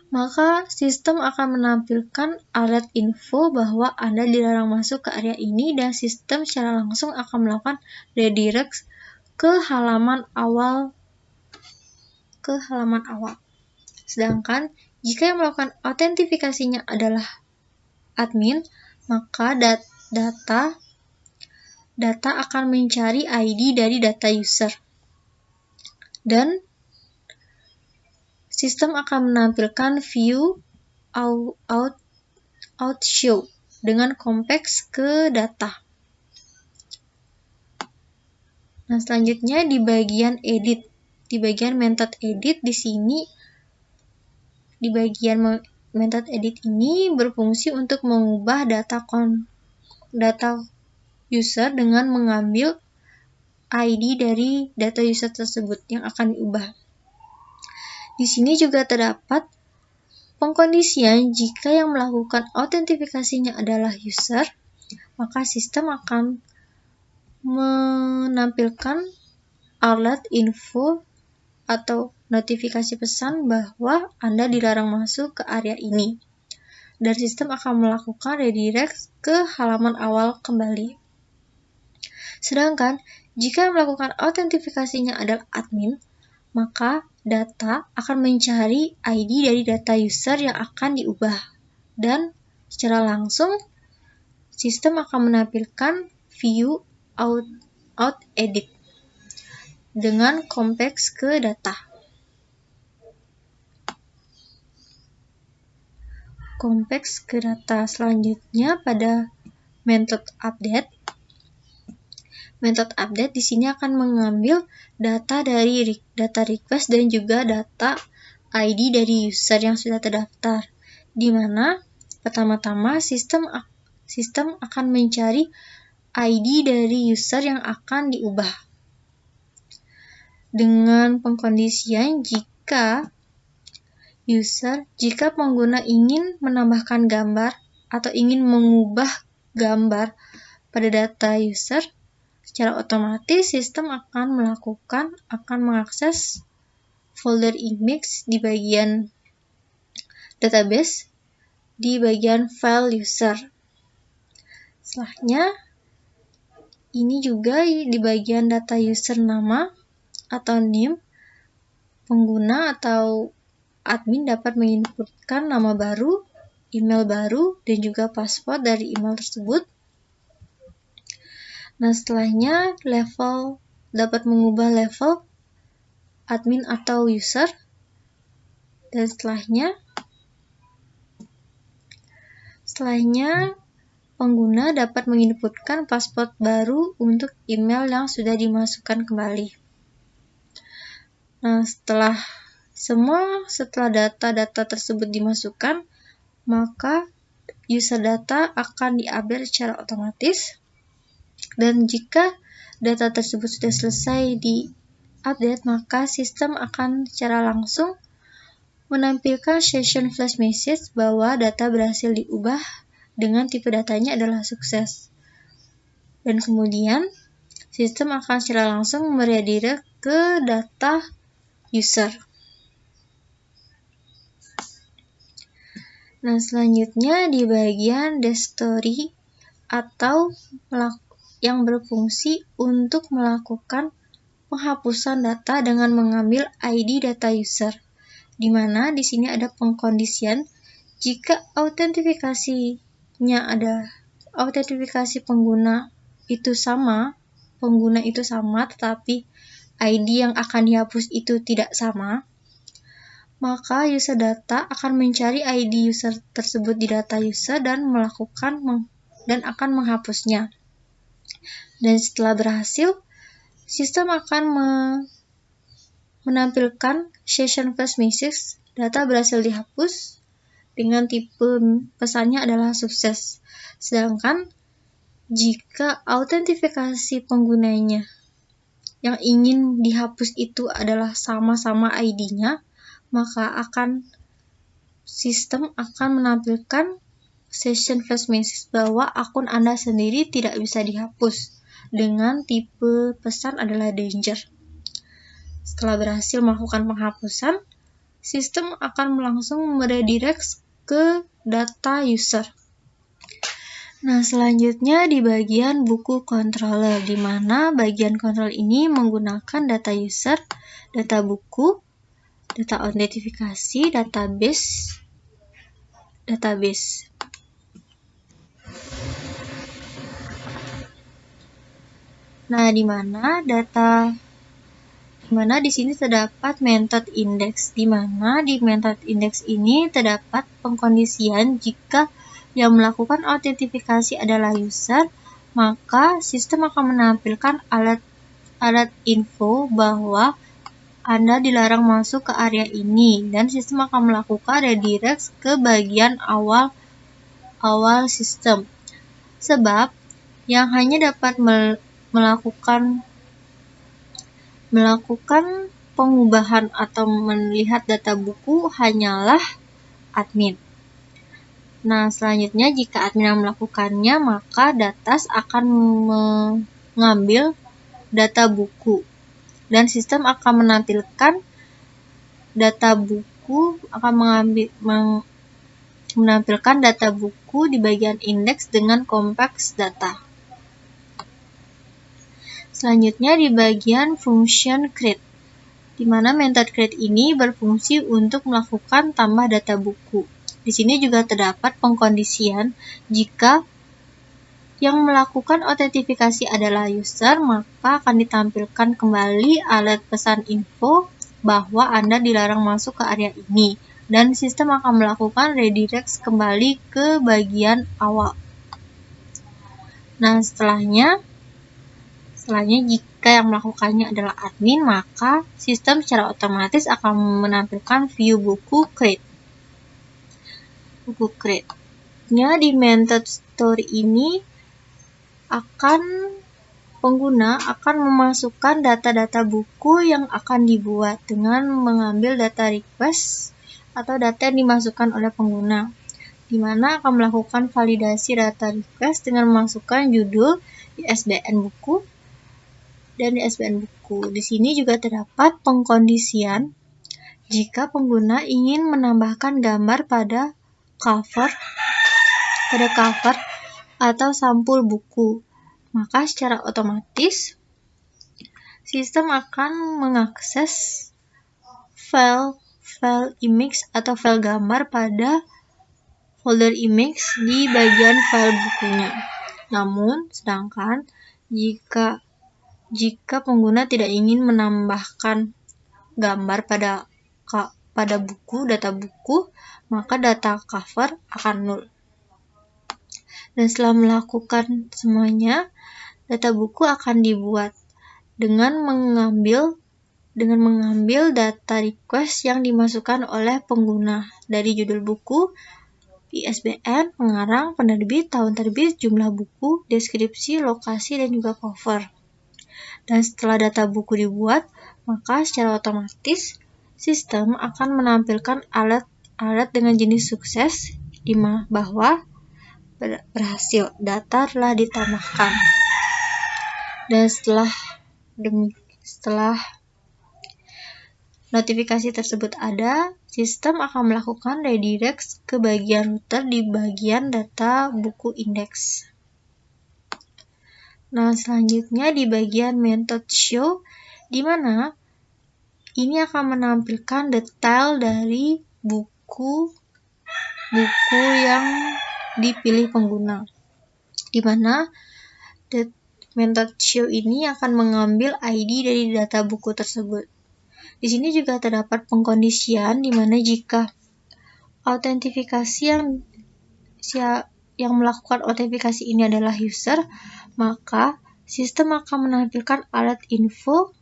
maka sistem akan menampilkan alert info bahwa Anda dilarang masuk ke area ini dan sistem secara langsung akan melakukan redirect ke halaman awal. Sedangkan jika yang melakukan autentifikasinya adalah admin, maka data akan mencari ID dari data user. Dan sistem akan menampilkan view out show dengan konteks ke data. Nah, selanjutnya di bagian edit. Di bagian method edit di sini di bagian method edit ini berfungsi untuk mengubah data user dengan mengambil ID dari data user tersebut yang akan diubah. Di sini juga terdapat pengkondisian jika yang melakukan autentifikasinya adalah user, maka sistem akan menampilkan alert info atau notifikasi pesan bahwa Anda dilarang masuk ke area ini. Dan sistem akan melakukan redirect ke halaman awal kembali. Sedangkan jika melakukan autentifikasinya adalah admin, maka data akan mencari ID dari data user yang akan diubah. Dan secara langsung, sistem akan menampilkan view out edit dengan konteks ke data. Konteks ke data selanjutnya pada method update. Method update di sini akan mengambil data dari data request dan juga data ID dari user yang sudah terdaftar. Di mana pertama-tama sistem akan mencari ID dari user yang akan diubah. Dengan pengkondisian jika pengguna ingin menambahkan gambar atau ingin mengubah gambar pada data user, secara otomatis sistem akan mengakses folder image di bagian database di bagian file user. Setelahnya, ini juga di bagian data user nama atau name, pengguna atau admin dapat menginputkan nama baru, email baru, dan juga password dari email tersebut. Nah, setelahnya level dapat mengubah level admin atau user. Dan setelahnya pengguna dapat menginputkan password baru untuk email yang sudah dimasukkan kembali. Nah, setelah data-data tersebut dimasukkan, maka user data akan diupdate secara otomatis. Dan jika data tersebut sudah selesai di-update, maka sistem akan secara langsung menampilkan session flash message bahwa data berhasil diubah dengan tipe datanya adalah sukses. Dan kemudian, sistem akan secara langsung meredirect ke data user. Nah, selanjutnya di bagian dashstory atau yang berfungsi untuk melakukan penghapusan data dengan mengambil ID data user, di mana di sini ada pengkondisian jika autentifikasi pengguna itu sama, tetapi ID yang akan dihapus itu tidak sama, maka user data akan mencari ID user tersebut di data user dan akan menghapusnya. Dan setelah berhasil, sistem akan menampilkan session flash message, data berhasil dihapus, dengan tipe pesannya adalah sukses. Sedangkan jika autentifikasi penggunanya yang ingin dihapus itu adalah sama-sama ID-nya, maka sistem akan menampilkan session flash message bahwa akun Anda sendiri tidak bisa dihapus dengan tipe pesan adalah danger. Setelah berhasil melakukan penghapusan, sistem akan langsung meredirect ke data user. Nah, selanjutnya di bagian buku controller, di mana bagian kontrol ini menggunakan data user, data buku, data autentifikasi, database. Nah, di mana di sini terdapat method index, di mana di method index ini terdapat pengkondisian jika yang melakukan autentifikasi adalah user, maka sistem akan menampilkan alat info bahwa Anda dilarang masuk ke area ini, dan sistem akan melakukan redirect ke bagian awal sistem. Sebab yang hanya dapat melakukan pengubahan atau melihat data buku hanyalah admin. Nah, selanjutnya jika admin yang melakukannya, maka datas akan mengambil data buku dan sistem akan menampilkan data buku, menampilkan data buku di bagian indeks dengan konteks data. Selanjutnya di bagian function create, di mana method create ini berfungsi untuk melakukan tambah data buku. Di sini juga terdapat pengkondisian jika yang melakukan autentifikasi adalah user, maka akan ditampilkan kembali alat pesan info bahwa Anda dilarang masuk ke area ini, dan sistem akan melakukan redirect kembali ke bagian awal. Nah, setelahnya jika yang melakukannya adalah admin, maka sistem secara otomatis akan menampilkan view buku create. Di method story ini pengguna akan memasukkan data-data buku yang akan dibuat dengan mengambil data request atau data yang dimasukkan oleh pengguna, di mana akan melakukan validasi data request dengan memasukkan judul, ISBN buku, dan ISBN buku. Di sini juga terdapat pengkondisian jika pengguna ingin menambahkan gambar pada cover atau sampul buku, maka secara otomatis sistem akan mengakses file image atau file gambar pada folder image di bagian file bukunya. Namun, sedangkan jika pengguna tidak ingin menambahkan gambar pada buku, data buku, maka data cover akan nol. Dan setelah melakukan semuanya, data buku akan dibuat dengan mengambil data request yang dimasukkan oleh pengguna dari judul buku, ISBN, pengarang, penerbit, tahun terbit, jumlah buku, deskripsi, lokasi, dan juga cover. Dan setelah data buku dibuat, maka secara otomatis sistem akan menampilkan alat dengan jenis sukses bahwa berhasil, data telah ditambahkan. Dan setelah notifikasi tersebut ada, sistem akan melakukan redirect ke bagian router di bagian data buku indeks. Nah, selanjutnya di bagian method show, di mana ini akan menampilkan detail dari buku yang dipilih pengguna, di mana method show ini akan mengambil ID dari data buku tersebut. Di sini juga terdapat pengkondisian di mana jika autentifikasi yang melakukan autentifikasi ini adalah user, maka sistem akan menampilkan alat info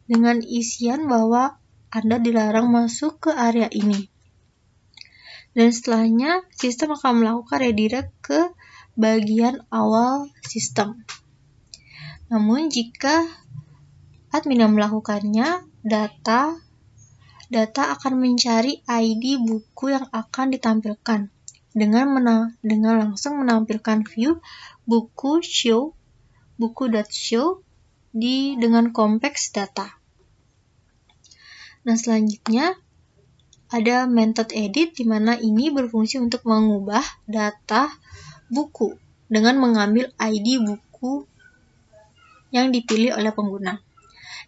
dengan isian bahwa Anda dilarang masuk ke area ini. Dan setelahnya, sistem akan melakukan redirect ke bagian awal sistem. Namun, jika admin yang melakukannya, data akan mencari ID buku yang akan ditampilkan dengan langsung menampilkan view buku.show dengan konteks data. Nah, selanjutnya ada method edit, di mana ini berfungsi untuk mengubah data buku dengan mengambil ID buku yang dipilih oleh pengguna.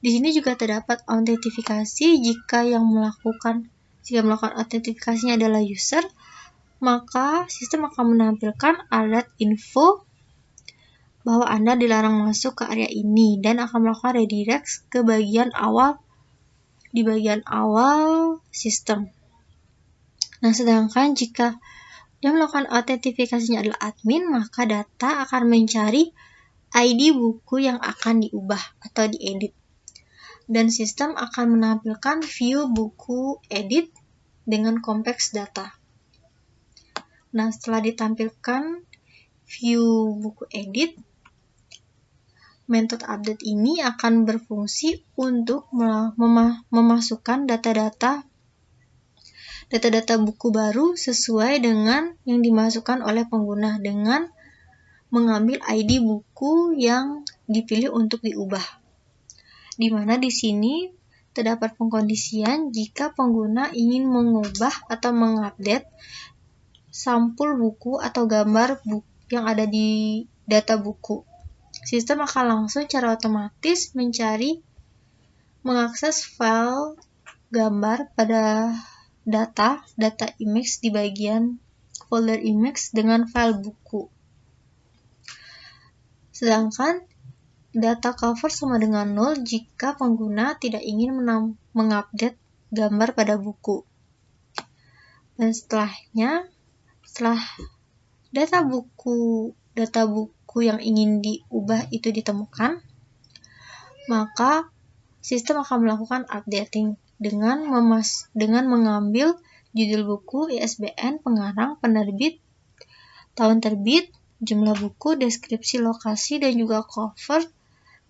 Di sini juga terdapat autentifikasi. Jika yang melakukan autentifikasinya adalah user, maka sistem akan menampilkan alert info bahwa Anda dilarang masuk ke area ini dan akan melakukan redirect ke bagian awal sistem. Nah, sedangkan jika yang melakukan autentifikasinya adalah admin, maka data akan mencari ID buku yang akan diubah atau diedit. Dan sistem akan menampilkan view buku edit dengan konteks data. Nah, setelah ditampilkan view buku edit, method update ini akan berfungsi untuk memasukkan data-data buku baru sesuai dengan yang dimasukkan oleh pengguna dengan mengambil ID buku yang dipilih untuk diubah. Di mana di sini terdapat pengkondisian jika pengguna ingin mengubah atau mengupdate sampul buku atau gambar buku yang ada di data buku. Sistem akan langsung secara otomatis mengakses file gambar pada data image di bagian folder image dengan file buku. Sedangkan data cover sama dengan 0 jika pengguna tidak ingin mengupdate gambar pada buku. Dan setelah data buku yang ingin diubah itu ditemukan, maka sistem akan melakukan updating dengan mengambil judul buku, ISBN, pengarang, penerbit, tahun terbit, jumlah buku, deskripsi lokasi, dan juga cover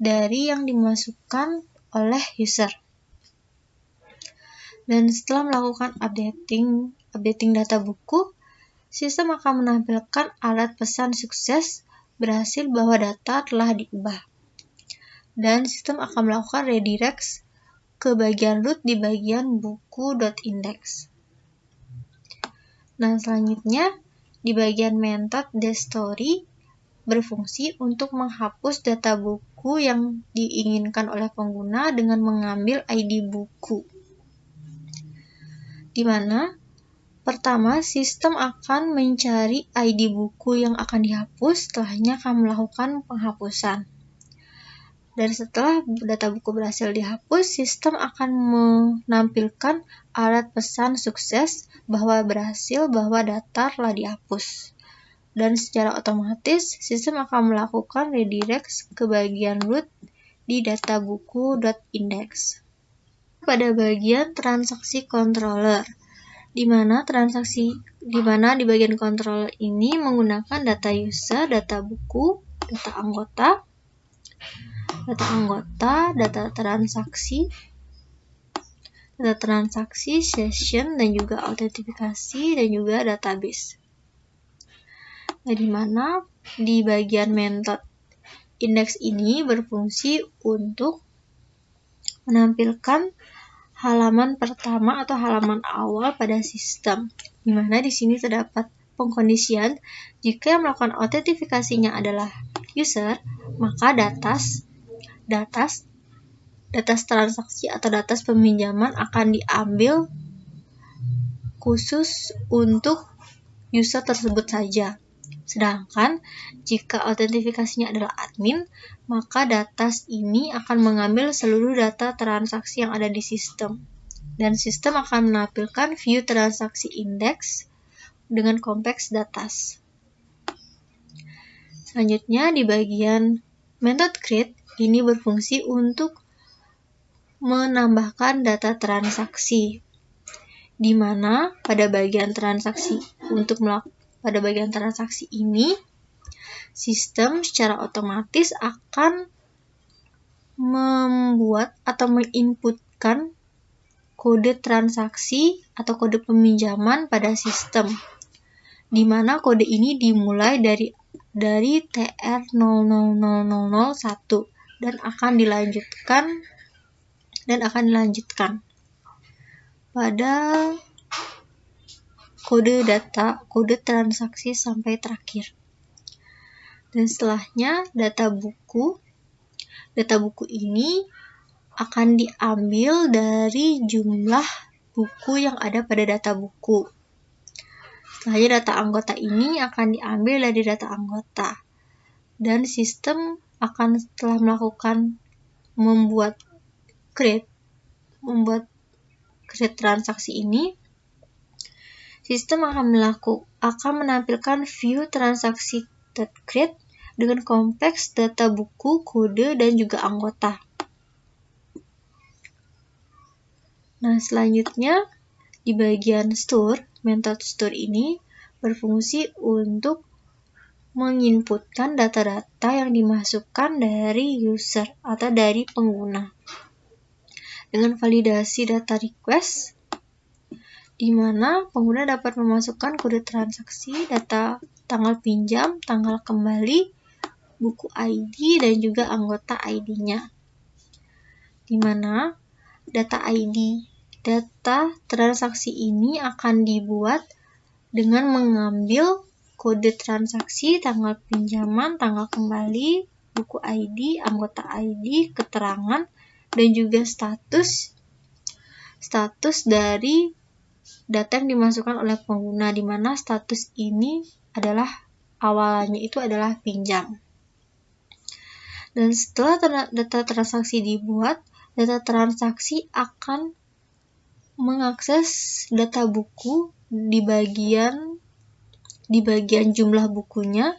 dari yang dimasukkan oleh user. Dan setelah melakukan updating data buku, sistem akan menampilkan alert pesan sukses berhasil bahwa data telah diubah. Dan sistem akan melakukan redirect ke bagian root di bagian buku.index. Nah, selanjutnya di bagian method dstory berfungsi untuk menghapus data buku yang diinginkan oleh pengguna dengan mengambil ID buku. Di mana pertama, sistem akan mencari ID buku yang akan dihapus, setelahnya akan melakukan penghapusan. Dan setelah data buku berhasil dihapus, sistem akan menampilkan alert pesan sukses bahwa data telah dihapus. Dan secara otomatis, sistem akan melakukan redirect ke bagian root di data buku.index. Pada bagian transaksi controller, di mana di bagian controller ini menggunakan data user, data buku, data anggota, data transaksi, session, dan juga autentifikasi, dan juga database. Nah, di mana di bagian method index ini berfungsi untuk menampilkan halaman pertama atau halaman awal pada sistem, di mana di sini terdapat pengkondisian jika yang melakukan autentifikasinya adalah user, maka data transaksi atau data peminjaman akan diambil khusus untuk user tersebut saja. Sedangkan jika autentifikasinya adalah admin, maka data ini akan mengambil seluruh data transaksi yang ada di sistem. Dan sistem akan menampilkan view transaksi index dengan konteks data. Selanjutnya di bagian method create, ini berfungsi untuk menambahkan data transaksi. di mana pada bagian transaksi ini sistem secara otomatis akan membuat atau menginputkan kode transaksi atau kode peminjaman pada sistem, di mana kode ini dimulai dari TR000001 dan akan dilanjutkan pada kode transaksi sampai terakhir. Dan setelahnya data buku ini akan diambil dari jumlah buku yang ada pada data buku. Setelahnya data anggota ini akan diambil dari data anggota. Dan sistem akan setelah membuat create transaksi ini, sistem akan menampilkan view transaksi.create dengan kompleks data buku, kode, dan juga anggota. Nah, selanjutnya di bagian store, metode store ini berfungsi untuk menginputkan data-data yang dimasukkan dari user atau dari pengguna dengan validasi data request, di mana pengguna dapat memasukkan kode transaksi, data tanggal pinjam, tanggal kembali, buku ID, dan juga anggota ID-nya. Di mana data transaksi ini akan dibuat dengan mengambil kode transaksi, tanggal pinjaman, tanggal kembali, buku ID, anggota ID, keterangan, dan juga status dari data yang dimasukkan oleh pengguna, di mana status ini awalnya itu adalah pinjam. Dan setelah data transaksi dibuat, data transaksi akan mengakses data buku di bagian jumlah bukunya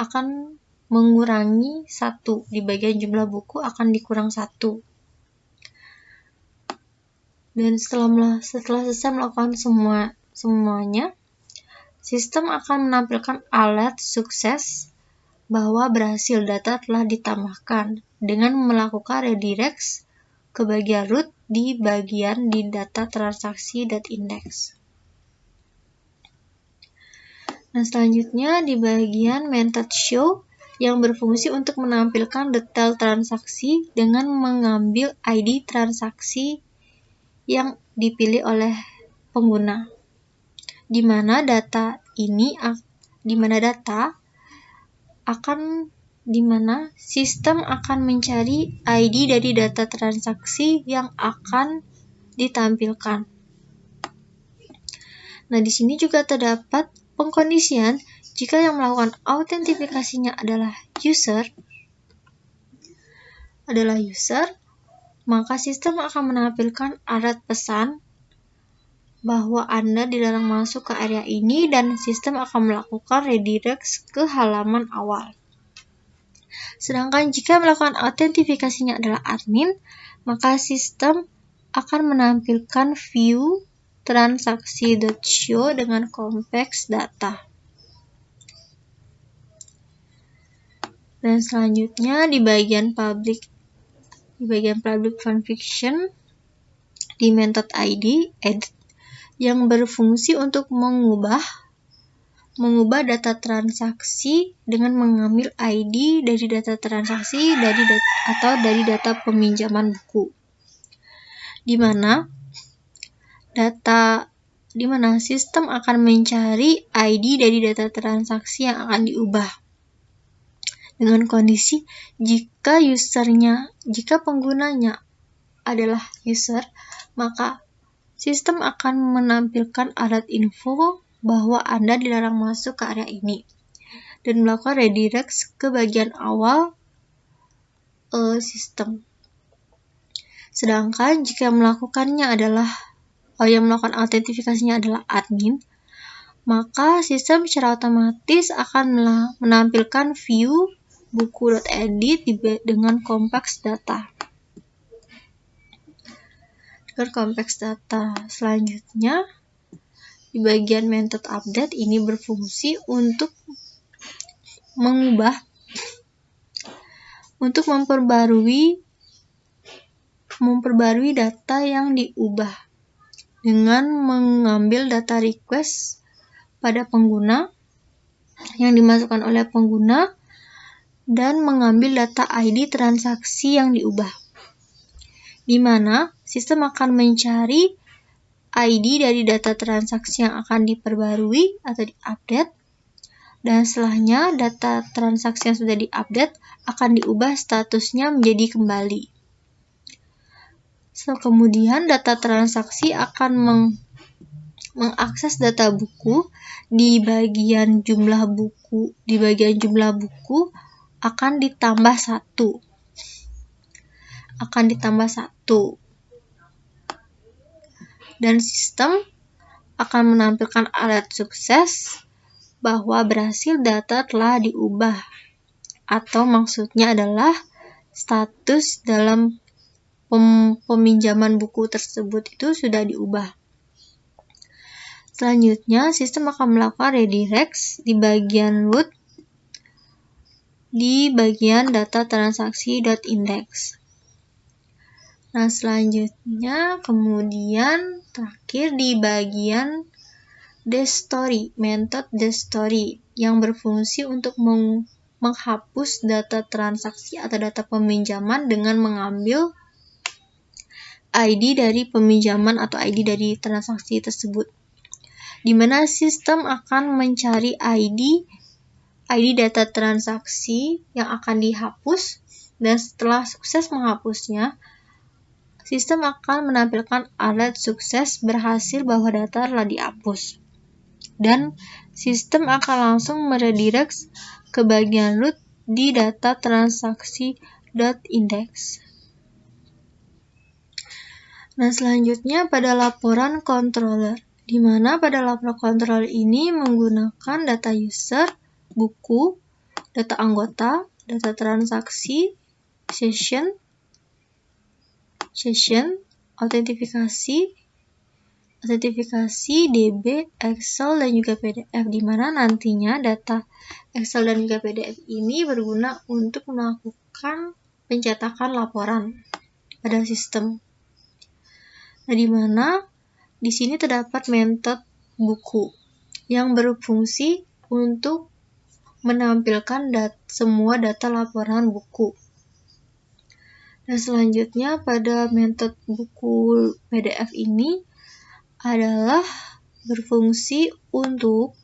akan mengurangi 1. Di bagian jumlah buku akan dikurang 1. Dan setelah selesai melakukan semuanya, sistem akan menampilkan alert sukses bahwa berhasil, data telah ditambahkan dengan melakukan redirect ke bagian root di data transaksi.index. Nah, selanjutnya di bagian method show yang berfungsi untuk menampilkan detail transaksi dengan mengambil ID transaksi yang dipilih oleh pengguna, di mana sistem akan mencari ID dari data transaksi yang akan ditampilkan. Nah, di sini juga terdapat pengkondisian jika yang melakukan autentifikasinya adalah user, maka sistem akan menampilkan alert pesan bahwa Anda dilarang masuk ke area ini dan sistem akan melakukan redirect ke halaman awal. Sedangkan jika melakukan autentifikasinya adalah admin, maka sistem akan menampilkan view transaksi.show dengan kompleks data. Dan selanjutnya di bagian public function di method ID edit yang berfungsi untuk mengubah data transaksi dengan mengambil ID dari data transaksi dari data peminjaman buku, di mana sistem akan mencari ID dari data transaksi yang akan diubah dengan kondisi jika penggunanya adalah user, maka sistem akan menampilkan alert info bahwa Anda dilarang masuk ke area ini dan melakukan redirect ke bagian awal sistem. Sedangkan jika yang melakukan autentifikasinya adalah admin, maka sistem secara otomatis akan menampilkan view buku.edit dengan kompleks data. Selanjutnya di bagian method update ini berfungsi untuk memperbarui data yang diubah dengan mengambil data request pada pengguna yang dimasukkan oleh pengguna dan mengambil data ID transaksi yang diubah, di mana sistem akan mencari ID dari data transaksi yang akan diperbarui atau diupdate, dan setelahnya data transaksi yang sudah diupdate akan diubah statusnya menjadi kembali. Kemudian data transaksi akan mengakses data buku di bagian jumlah buku. Di bagian jumlah buku akan ditambah 1. Dan sistem akan menampilkan alert sukses bahwa berhasil data telah diubah, atau maksudnya adalah status dalam peminjaman buku tersebut itu sudah diubah. Selanjutnya, sistem akan melakukan redirect di bagian root di bagian data transaksi.index. Nah, selanjutnya kemudian terakhir di bagian dstory, method dstory yang berfungsi untuk menghapus data transaksi atau data peminjaman dengan mengambil ID dari peminjaman atau ID dari transaksi tersebut, di mana sistem akan mencari ID data transaksi yang akan dihapus, dan setelah sukses menghapusnya, sistem akan menampilkan alert sukses berhasil bahwa data telah dihapus, dan sistem akan langsung meredirect ke bagian root di data transaksi.index. Nah, selanjutnya pada laporan controller, di mana pada laporan controller ini menggunakan data user, buku, data anggota, data transaksi, session, autentifikasi, DB, Excel, dan juga PDF, di mana nantinya data Excel dan juga PDF ini berguna untuk melakukan pencetakan laporan pada sistem. Nah, di mana di sini terdapat method buku yang berfungsi untuk menampilkan semua data laporan buku. Dan selanjutnya pada method buku PDF ini adalah berfungsi untuk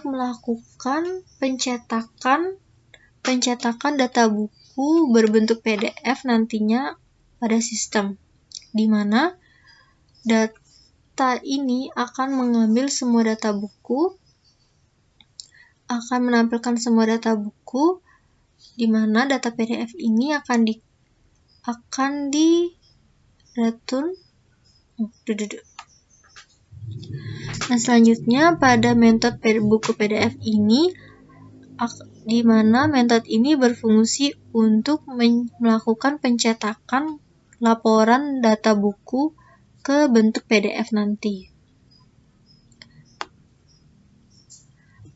melakukan pencetakan data buku berbentuk PDF nantinya pada sistem, di mana data ini akan mengambil semua data buku, akan menampilkan semua data buku, di mana data PDF ini akan di return. Nah, selanjutnya pada method buku PDF ini, di mana method ini berfungsi untuk melakukan pencetakan laporan data buku ke bentuk PDF nanti.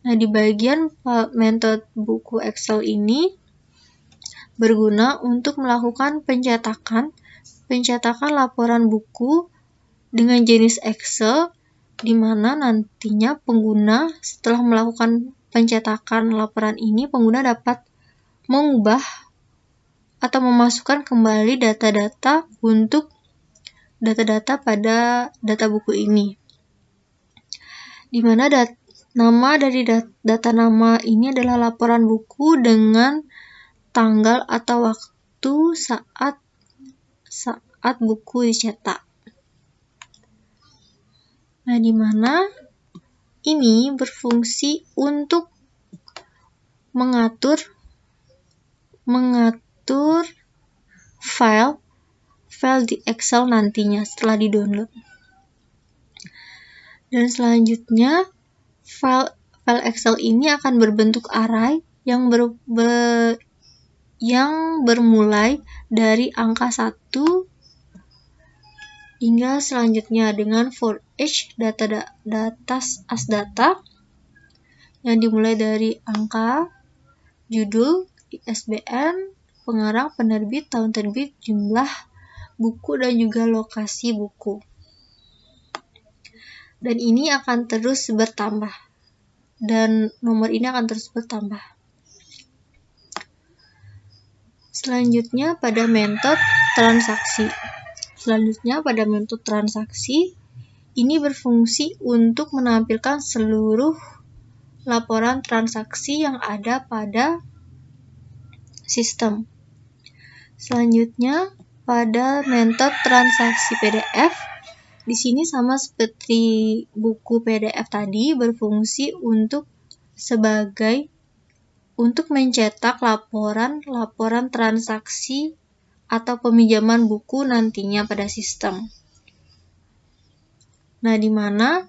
Nah, di bagian method buku Excel ini berguna untuk melakukan pencetakan laporan buku dengan jenis Excel, di mana nantinya pengguna setelah melakukan pencetakan laporan ini, pengguna dapat mengubah atau memasukkan kembali data-data pada data buku ini, di mana nama dari data nama ini adalah laporan buku dengan tanggal atau waktu saat buku dicetak. Nah, di mana ini berfungsi untuk mengatur file di Excel nantinya setelah di-download. Dan selanjutnya file Excel ini akan berbentuk array yang bermulai dari angka 1 Hingga selanjutnya dengan for each data as data yang dimulai dari angka, judul, ISBN, pengarang, penerbit, tahun terbit, jumlah buku, dan juga lokasi buku. Dan ini akan terus bertambah. Dan nomor ini akan terus bertambah. Selanjutnya pada metode transaksi. Ini berfungsi untuk menampilkan seluruh laporan transaksi yang ada pada sistem. Selanjutnya pada metode transaksi PDF, di sini sama seperti buku PDF tadi, berfungsi untuk mencetak laporan transaksi atau peminjaman buku nantinya pada sistem. Nah, di mana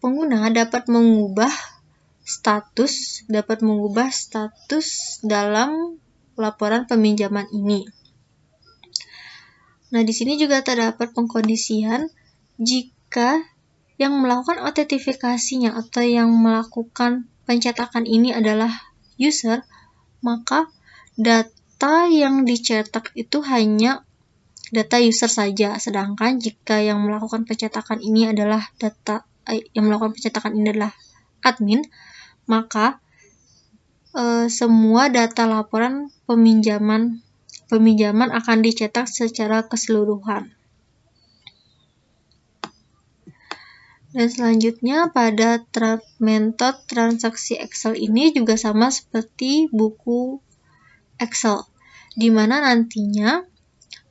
pengguna dapat mengubah status dalam laporan peminjaman ini. Nah, di sini juga terdapat pengkondisian jika yang melakukan autentifikasinya atau yang melakukan pencetakan ini adalah user, maka data yang dicetak itu hanya data user saja. Sedangkan jika yang melakukan pencetakan ini adalah admin, maka semua data laporan peminjaman akan dicetak secara keseluruhan. Dan selanjutnya pada metode transaksi Excel ini juga sama seperti buku Excel, di mana nantinya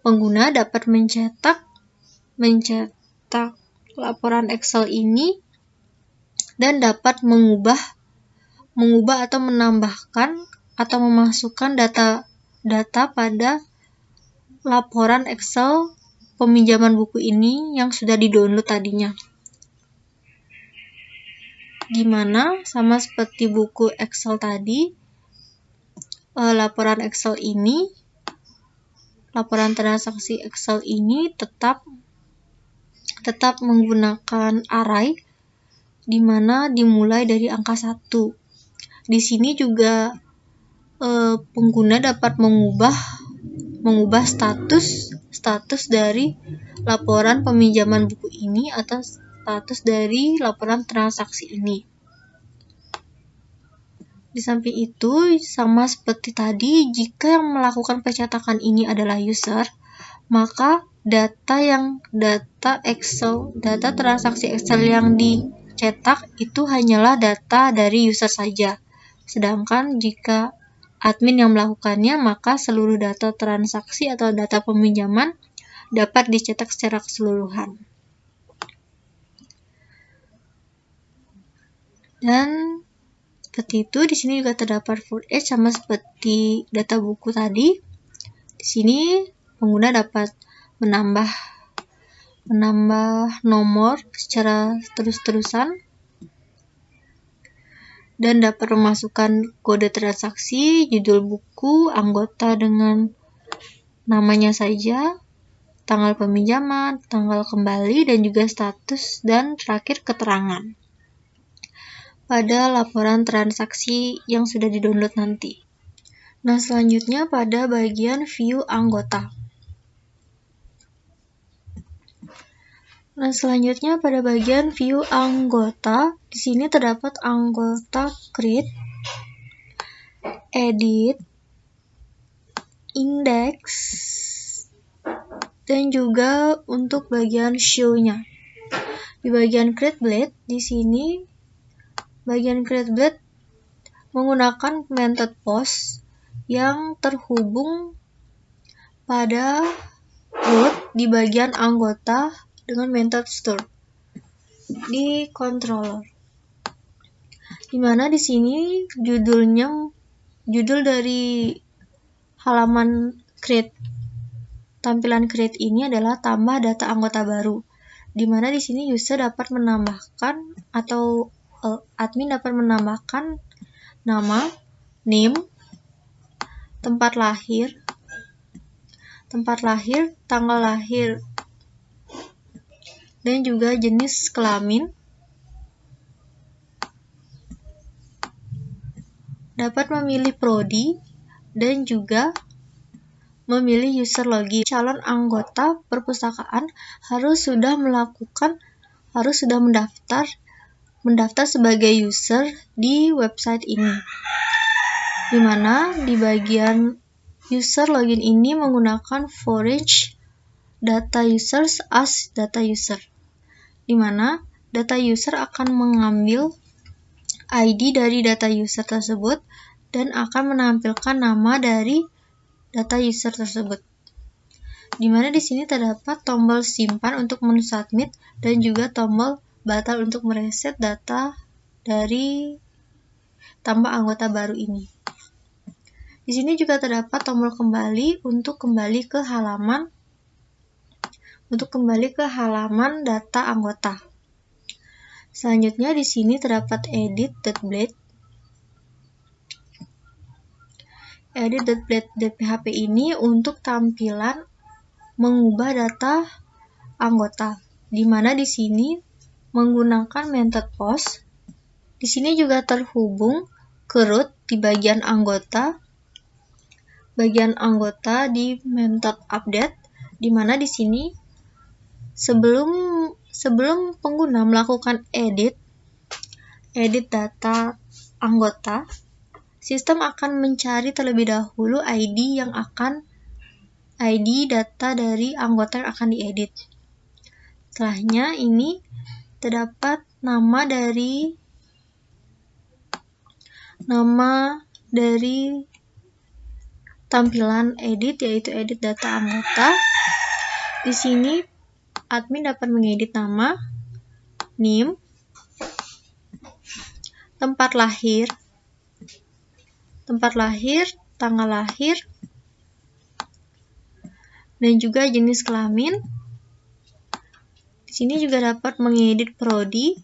pengguna dapat mencetak laporan Excel ini dan dapat mengubah atau menambahkan atau memasukkan data pada laporan Excel peminjaman buku ini yang sudah di-download tadinya. Dimana sama seperti buku Excel tadi, laporan transaksi Excel ini tetap menggunakan array, dimana dimulai dari angka 1. Di sini juga pengguna dapat mengubah status dari laporan peminjaman buku ini atau status dari laporan transaksi ini. Di samping itu, sama seperti tadi, jika yang melakukan pencetakan ini adalah user, maka data transaksi Excel yang dicetak itu hanyalah data dari user saja. Sedangkan jika admin yang melakukannya, maka seluruh data transaksi atau data peminjaman dapat dicetak secara keseluruhan. Dan seperti itu, di sini juga terdapat for each sama seperti data buku tadi. Di sini pengguna dapat menambah nomor secara terus-terusan dan dapat memasukkan kode transaksi, judul buku, anggota dengan namanya saja, tanggal peminjaman, tanggal kembali, dan juga status, dan terakhir keterangan pada laporan transaksi yang sudah di-download nanti. Nah, selanjutnya pada bagian view anggota. Di sini terdapat anggota create, edit, index, dan juga untuk bagian show-nya. Di bagian create blade, di sini bagian create blade menggunakan method post yang terhubung pada root di bagian anggota dengan method store di controller. Dimana di sini judul dari halaman create, tampilan create ini adalah tambah data anggota baru. Dimana di sini user dapat menambahkan atau admin dapat menambahkan nama, name, tempat lahir, tanggal lahir, dan juga jenis kelamin. Dapat memilih prodi dan juga memilih user login. Calon anggota perpustakaan harus sudah mendaftar sebagai user di website ini. Di mana di bagian user login ini menggunakan for each data users as data user. Di mana data user akan mengambil ID dari data user tersebut dan akan menampilkan nama dari data user tersebut. Di mana di sini terdapat tombol simpan untuk mensubmit dan juga tombol batal untuk mereset data dari tambah anggota baru ini. Di sini juga terdapat tombol kembali untuk kembali ke halaman data anggota. Selanjutnya di sini terdapat edit.blade. Edit.blade.php ini untuk tampilan mengubah data anggota, di mana di sini menggunakan method post. Di sini juga terhubung ke root di bagian anggota di method update, di mana di sini sebelum pengguna melakukan edit data anggota, sistem akan mencari terlebih dahulu ID data dari anggota yang akan diedit. Setelahnya ini terdapat nama dari tampilan edit, yaitu edit data anggota. Di sini admin dapat mengedit nama, name, tempat lahir, tanggal lahir, dan juga jenis kelamin. Di sini juga dapat mengedit prodi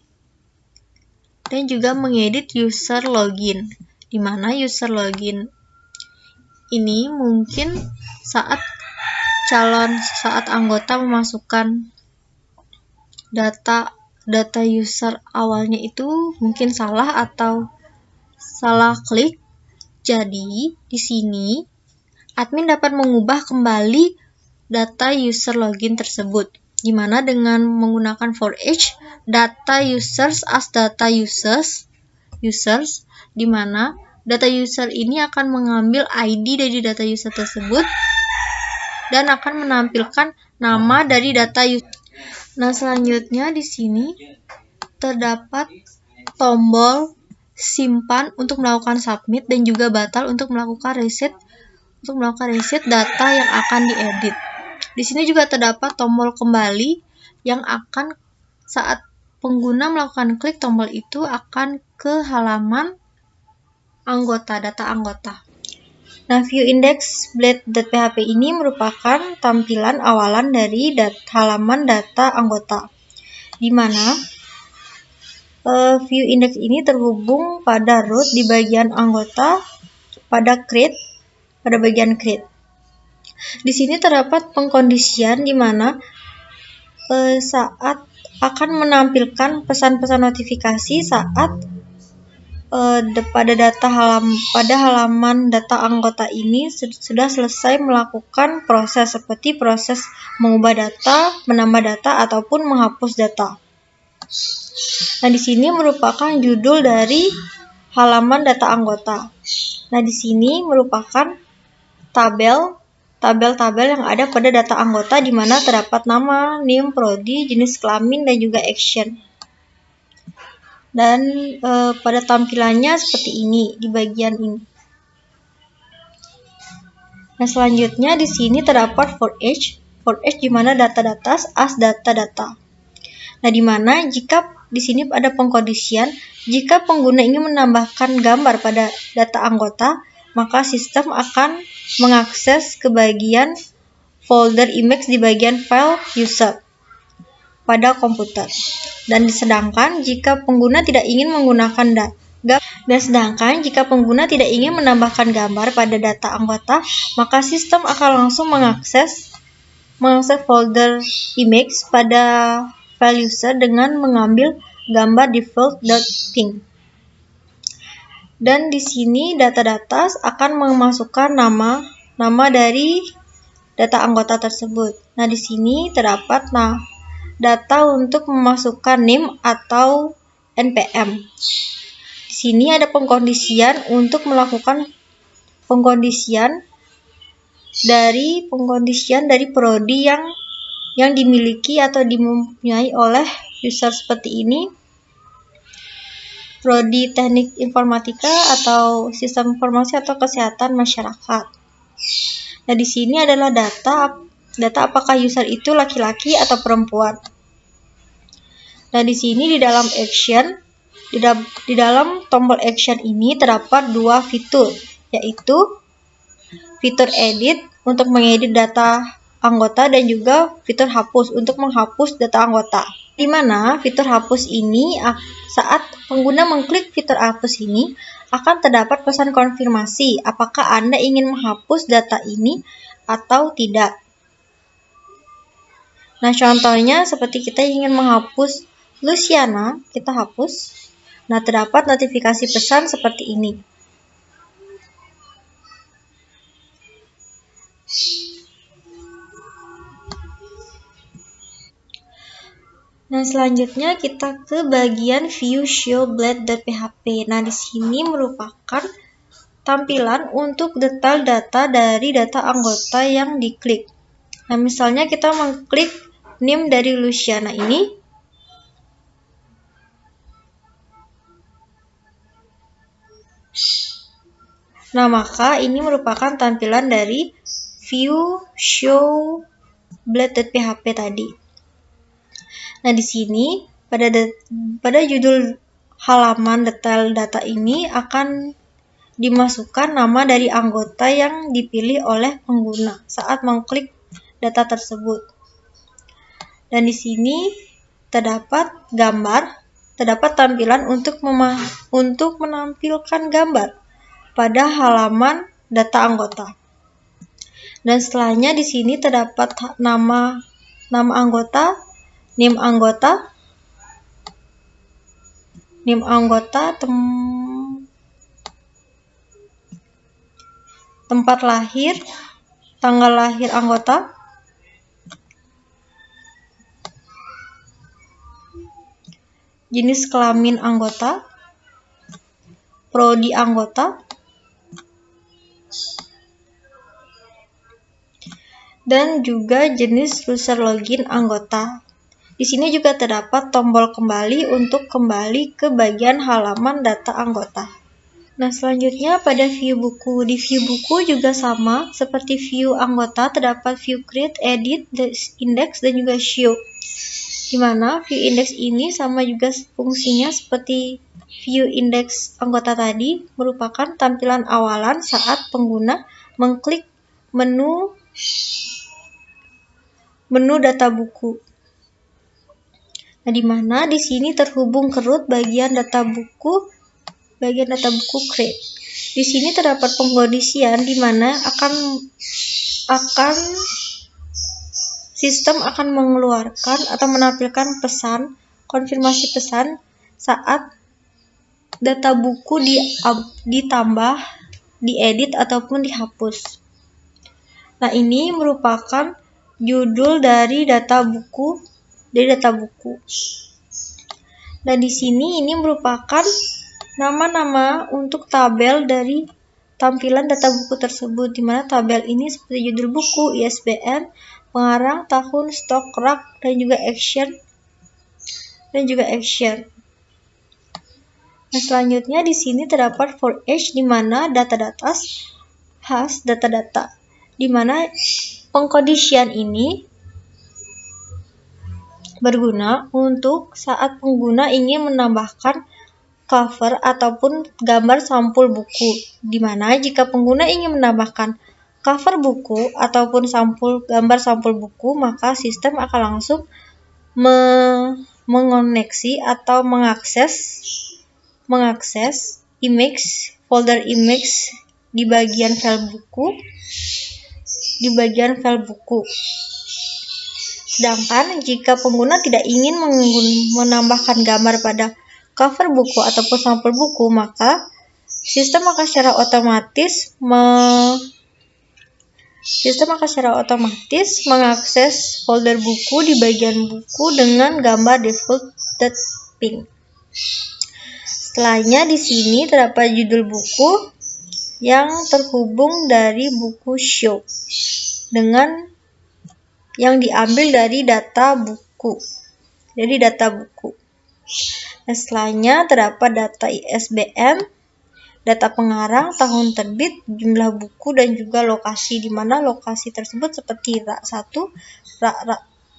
dan juga mengedit user login, di mana user login ini mungkin saat anggota memasukkan data user awalnya itu mungkin salah atau salah klik. Jadi di sini admin dapat mengubah kembali data user login tersebut, di mana dengan menggunakan for each data users as data users, di mana data user ini akan mengambil ID dari data user tersebut dan akan menampilkan nama dari data user. Nah, selanjutnya di sini terdapat tombol simpan untuk melakukan submit dan juga batal untuk melakukan reset data yang akan diedit. Di sini juga terdapat tombol kembali yang akan saat pengguna melakukan klik tombol itu akan ke halaman data anggota. Nah, view index blade.php ini merupakan tampilan awalan dari halaman data anggota, di mana view index ini terhubung pada root di bagian anggota pada bagian create. Di sini terdapat pengkondisian di mana saat akan menampilkan pesan-pesan notifikasi saat pada halaman data anggota ini sudah selesai melakukan proses seperti proses mengubah data, menambah data ataupun menghapus data. Nah, di sini merupakan judul dari halaman data anggota. Nah, di sini merupakan tabel-tabel yang ada pada data anggota di mana terdapat nama, name, prodi, jenis kelamin, dan juga action. Dan pada tampilannya seperti ini di bagian ini. Nah, selanjutnya di sini terdapat for each di mana data-data as data-data. Nah, di mana jika di sini ada pengkondisian, jika pengguna ingin menambahkan gambar pada data anggota, maka sistem akan mengakses ke bagian folder image di bagian file user pada komputer. Dan sedangkan jika pengguna tidak ingin menambahkan gambar pada data anggota, maka sistem akan langsung mengakses folder image pada file user dengan mengambil gambar default.png. Dan di sini data akan memasukkan nama dari data anggota tersebut. Nah, di sini terdapat data untuk memasukkan NIM atau NPM. Di sini ada pengkondisian untuk melakukan pengkondisian dari prodi yang dimiliki atau dimpunyai oleh user seperti ini. Prodi Teknik Informatika atau Sistem Informasi atau Kesehatan Masyarakat. Nah, di sini adalah data apakah user itu laki-laki atau perempuan. Nah, di sini di dalam action, di dalam tombol action ini terdapat dua fitur, yaitu fitur edit untuk mengedit data anggota dan juga fitur hapus untuk menghapus data anggota. Di mana fitur hapus ini, saat pengguna mengklik fitur hapus ini, akan terdapat pesan konfirmasi apakah Anda ingin menghapus data ini atau tidak. Nah, contohnya seperti kita ingin menghapus Luciana, kita hapus. Nah, terdapat notifikasi pesan seperti ini. Nah, selanjutnya kita ke bagian view show blade.php. Nah, di sini merupakan tampilan untuk detail data dari data anggota yang diklik. Nah, misalnya kita mengklik NIM dari Luciana ini. Nah, maka ini merupakan tampilan dari view show blade.php tadi. Nah, di sini pada judul halaman detail data ini akan dimasukkan nama dari anggota yang dipilih oleh pengguna saat mengklik data tersebut. Dan di sini terdapat tampilan untuk menampilkan gambar pada halaman data anggota. Dan setelahnya di sini terdapat nama anggota, NIM anggota, tempat lahir, tanggal lahir anggota, jenis kelamin anggota, prodi anggota, dan juga jenis user login anggota. Di sini juga terdapat tombol kembali untuk kembali ke bagian halaman data anggota. Nah, selanjutnya pada view buku. Di view buku juga sama seperti view anggota, terdapat view create, edit, index, dan juga show. Di mana view index ini sama juga fungsinya seperti view index anggota tadi, merupakan tampilan awalan saat pengguna mengklik menu data buku. Nah, di mana di sini terhubung kerut bagian data buku create. Di sini terdapat pengkondisian di mana sistem akan mengeluarkan atau menampilkan konfirmasi pesan saat data buku ditambah, diedit ataupun dihapus. Nah, ini merupakan judul dari data buku. Nah, di sini ini merupakan nama-nama untuk tabel dari tampilan data buku tersebut, di mana tabel ini seperti judul buku, ISBN, pengarang, tahun, stok, rak, dan juga action. Nah, selanjutnya di sini terdapat for each, di mana data-data khas data-data, di mana pengkondisian ini berguna untuk saat pengguna ingin menambahkan cover ataupun gambar sampul buku, di mana jika pengguna ingin menambahkan cover buku ataupun gambar sampul buku, maka sistem akan langsung mengoneksi atau mengakses folder image di bagian file buku. Sedangkan jika pengguna tidak ingin menambahkan gambar pada cover buku ataupun sampul buku, maka sistem akan secara otomatis mengakses folder buku di bagian buku dengan gambar defaulted pink. Setelahnya di sini terdapat judul buku yang terhubung dari buku show dengan yang diambil dari data buku. Dan setelahnya terdapat data ISBN, data pengarang, tahun terbit, jumlah buku, dan juga lokasi, di mana lokasi tersebut seperti rak 1,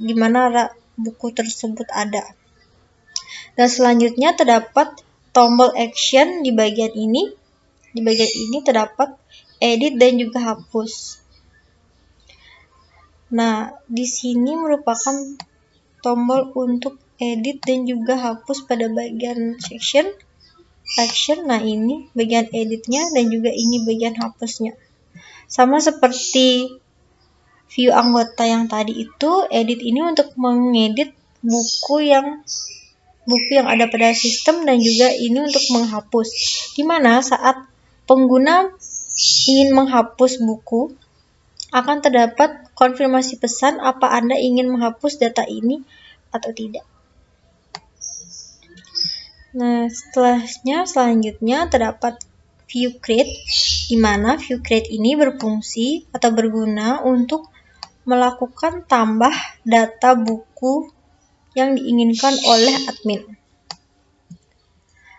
di mana rak buku tersebut ada. Dan selanjutnya terdapat tombol action di bagian ini. Di bagian ini terdapat edit dan juga hapus. Nah, di sini merupakan tombol untuk edit dan juga hapus pada bagian section action. Nah, ini bagian editnya dan juga ini bagian hapusnya. Sama seperti view anggota yang tadi itu, edit ini untuk mengedit buku yang ada pada sistem dan juga ini untuk menghapus. Dimana saat pengguna ingin menghapus buku, akan terdapat konfirmasi pesan apa Anda ingin menghapus data ini atau tidak. Nah, selanjutnya terdapat view create, di mana view create ini berfungsi atau berguna untuk melakukan tambah data buku yang diinginkan oleh admin.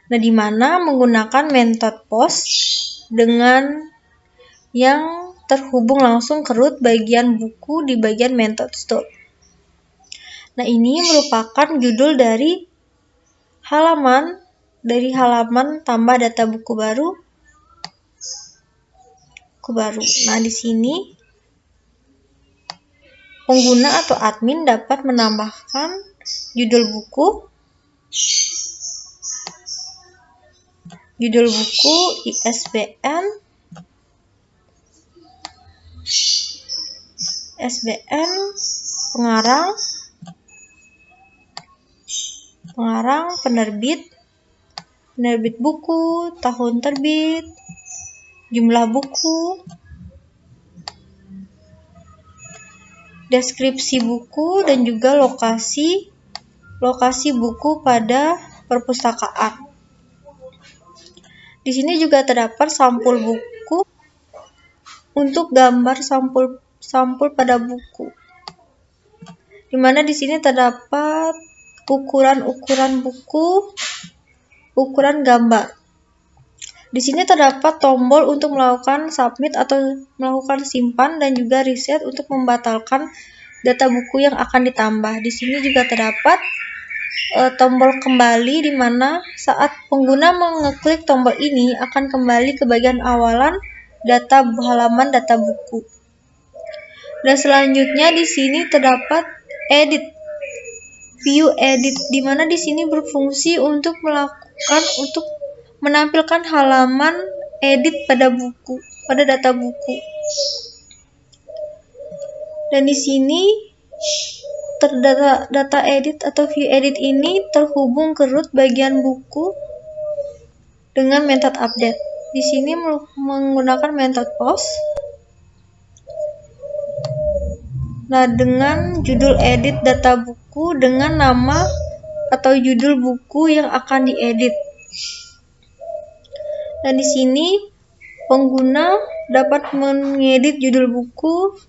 Nah, di mana menggunakan metode post dengan yang terhubung langsung ke root bagian buku di bagian method store. Nah, ini merupakan judul dari halaman tambah data buku baru. Nah, di sini pengguna atau admin dapat menambahkan judul buku, ISBN, pengarang, penerbit buku, tahun terbit, jumlah buku, deskripsi buku, dan juga lokasi buku pada perpustakaan. Di sini juga terdapat sampul buku untuk gambar sampul pada buku. Di mana di sini terdapat ukuran buku, ukuran gambar. Di sini terdapat tombol untuk melakukan submit atau melakukan simpan dan juga reset untuk membatalkan data buku yang akan ditambah. Di sini juga terdapat tombol kembali, di mana saat pengguna mengeklik tombol ini akan kembali ke bagian awalan halaman data buku. Dan selanjutnya di sini terdapat edit, view edit, di mana di sini berfungsi untuk menampilkan halaman edit pada data buku. Dan di sini data edit atau view edit ini terhubung ke root bagian buku dengan method update. Di sini menggunakan method post. Nah, dengan judul edit data buku dengan nama atau judul buku yang akan diedit. Dan di sini pengguna dapat mengedit judul buku,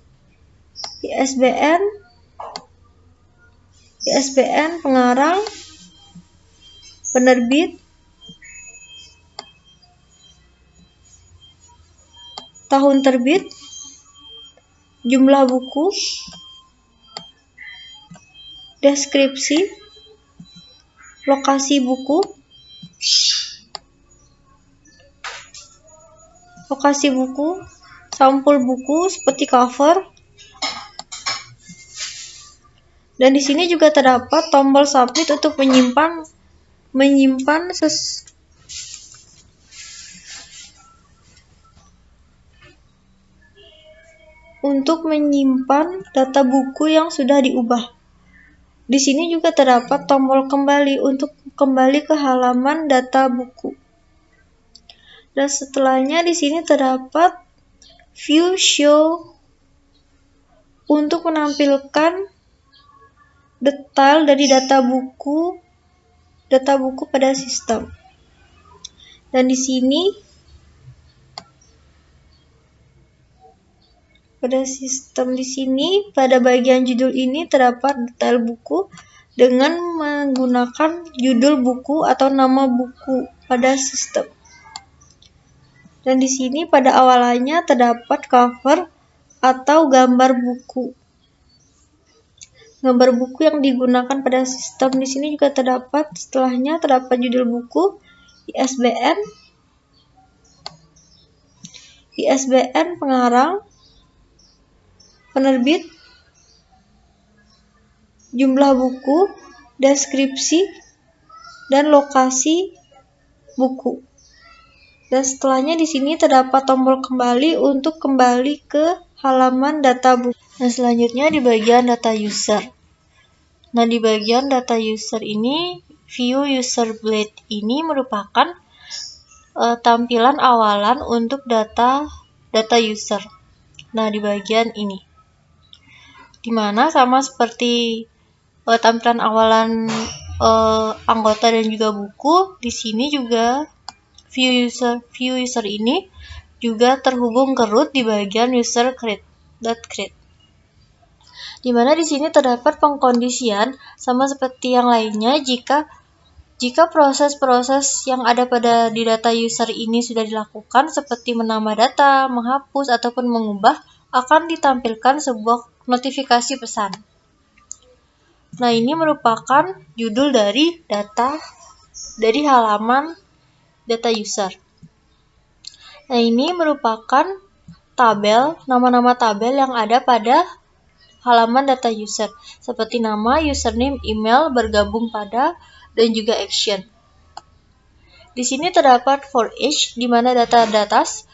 ISBN, pengarang, penerbit, tahun terbit, jumlah buku, deskripsi, lokasi buku, sampul buku seperti cover. Dan di sini juga terdapat tombol submit untuk menyimpan data buku yang sudah diubah. Di sini juga terdapat tombol kembali untuk kembali ke halaman data buku. Dan setelahnya di sini terdapat view show untuk menampilkan detail dari data buku pada sistem. Dan di sini pada bagian judul ini terdapat detail buku dengan menggunakan judul buku atau nama buku pada sistem. Dan di sini pada awalannya terdapat cover atau gambar buku. Gambar buku yang digunakan pada sistem. Di sini juga setelahnya terdapat judul buku, ISBN pengarang, penerbit, jumlah buku, deskripsi, dan lokasi buku. Dan setelahnya di sini terdapat tombol kembali untuk kembali ke halaman data buku. Nah, selanjutnya di bagian data user. Nah, di bagian data user ini, view user blade ini merupakan tampilan awalan untuk data user. Nah, di bagian ini, dimana sama seperti tampilan awalan anggota dan juga buku, di sini juga view user ini juga terhubung ke root di bagian user create. Dimana di sini terdapat pengkondisian sama seperti yang lainnya jika proses-proses yang ada di data user ini sudah dilakukan seperti menambah data, menghapus ataupun mengubah, akan ditampilkan sebuah notifikasi pesan. Nah, ini merupakan judul dari halaman data user. Nah, ini merupakan nama-nama tabel yang ada pada halaman data user, seperti nama, username, email, bergabung pada, dan juga action. Di sini terdapat for each, di mana data as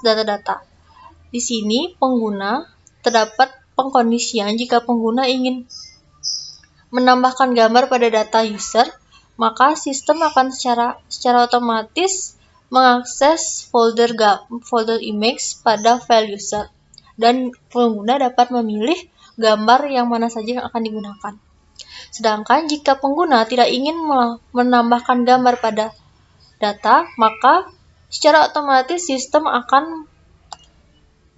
data. Di sini pengguna terdapat pengkondisian jika pengguna ingin menambahkan gambar pada data user, maka sistem akan secara otomatis mengakses folder image pada file user, dan pengguna dapat memilih gambar yang mana saja yang akan digunakan. Sedangkan jika pengguna tidak ingin menambahkan gambar pada data, maka secara otomatis sistem akan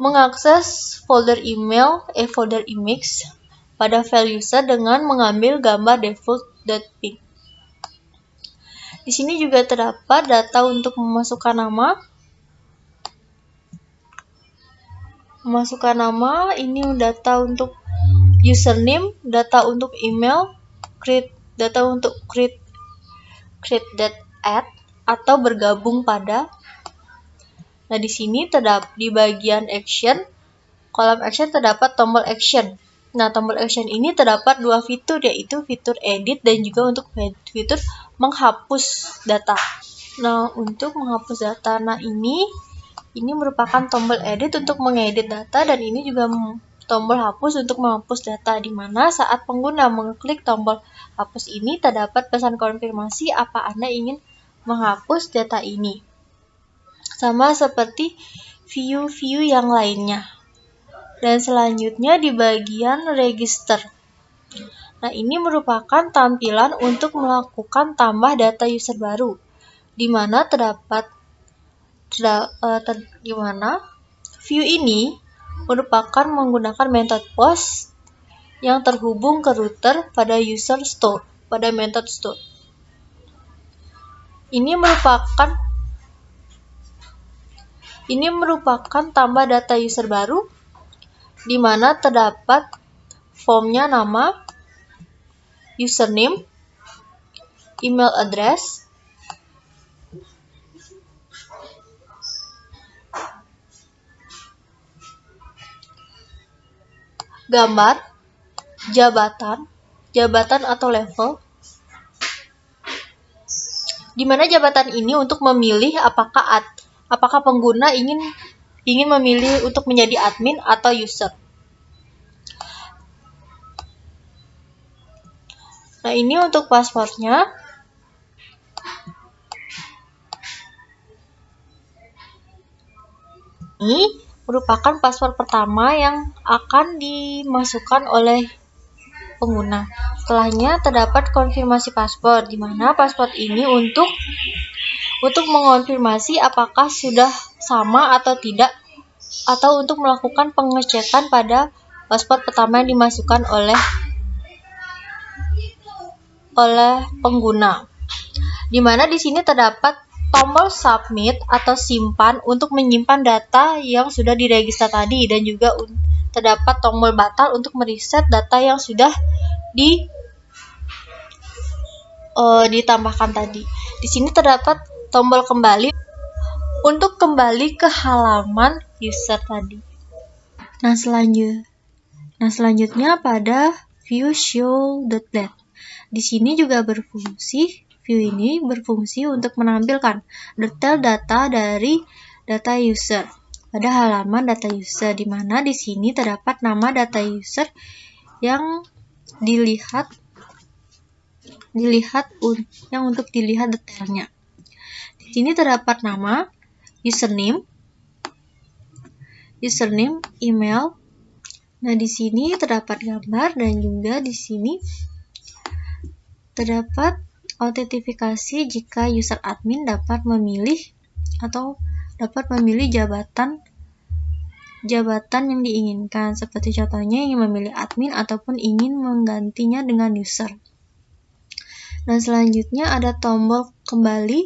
mengakses folder image pada file user dengan mengambil gambar default.png. Di sini juga terdapat data untuk memasukkan nama, ini data untuk username, data untuk email, data untuk create add atau bergabung pada. Nah, di sini di bagian action, kolom action terdapat tombol action. Nah, tombol action ini terdapat dua fitur, yaitu fitur edit dan juga untuk fitur menghapus data. Nah, untuk menghapus data, ini merupakan tombol edit untuk mengedit data, dan ini juga tombol hapus untuk menghapus data, di mana saat pengguna mengklik tombol hapus ini terdapat pesan konfirmasi apa Anda ingin menghapus data ini. Sama seperti view yang lainnya. Dan selanjutnya di bagian register. Nah, ini merupakan tampilan untuk melakukan tambah data user baru, di mana view ini merupakan menggunakan method post yang terhubung ke router pada user store, pada method store. Ini merupakan tambah data user baru, di mana terdapat formnya nama, username, email address, gambar, jabatan atau level, di mana jabatan ini untuk memilih apakah pengguna ingin memilih untuk menjadi admin atau user. Nah, ini untuk passwordnya. Ini merupakan password pertama yang akan dimasukkan oleh pengguna. Setelahnya terdapat konfirmasi password, di mana password ini untuk mengonfirmasi apakah sudah sama atau tidak, atau untuk melakukan pengecekan pada password pertama yang dimasukkan oleh pengguna. Di mana di sini terdapat tombol submit atau simpan untuk menyimpan data yang sudah diregister tadi, dan juga terdapat tombol batal untuk mereset data yang sudah ditambahkan tadi. Di sini terdapat tombol kembali untuk kembali ke halaman user tadi. Nah, selanjutnya pada view show.let. Di sini juga view ini berfungsi untuk menampilkan detail data dari data user pada halaman data user, di mana di sini terdapat nama data user yang yang untuk dilihat detailnya. Di sini terdapat nama, username, email. Nah, di sini terdapat gambar, dan juga di sini terdapat autentifikasi jika user admin dapat memilih jabatan yang diinginkan, seperti contohnya ingin memilih admin ataupun ingin menggantinya dengan user. Nah, selanjutnya ada tombol kembali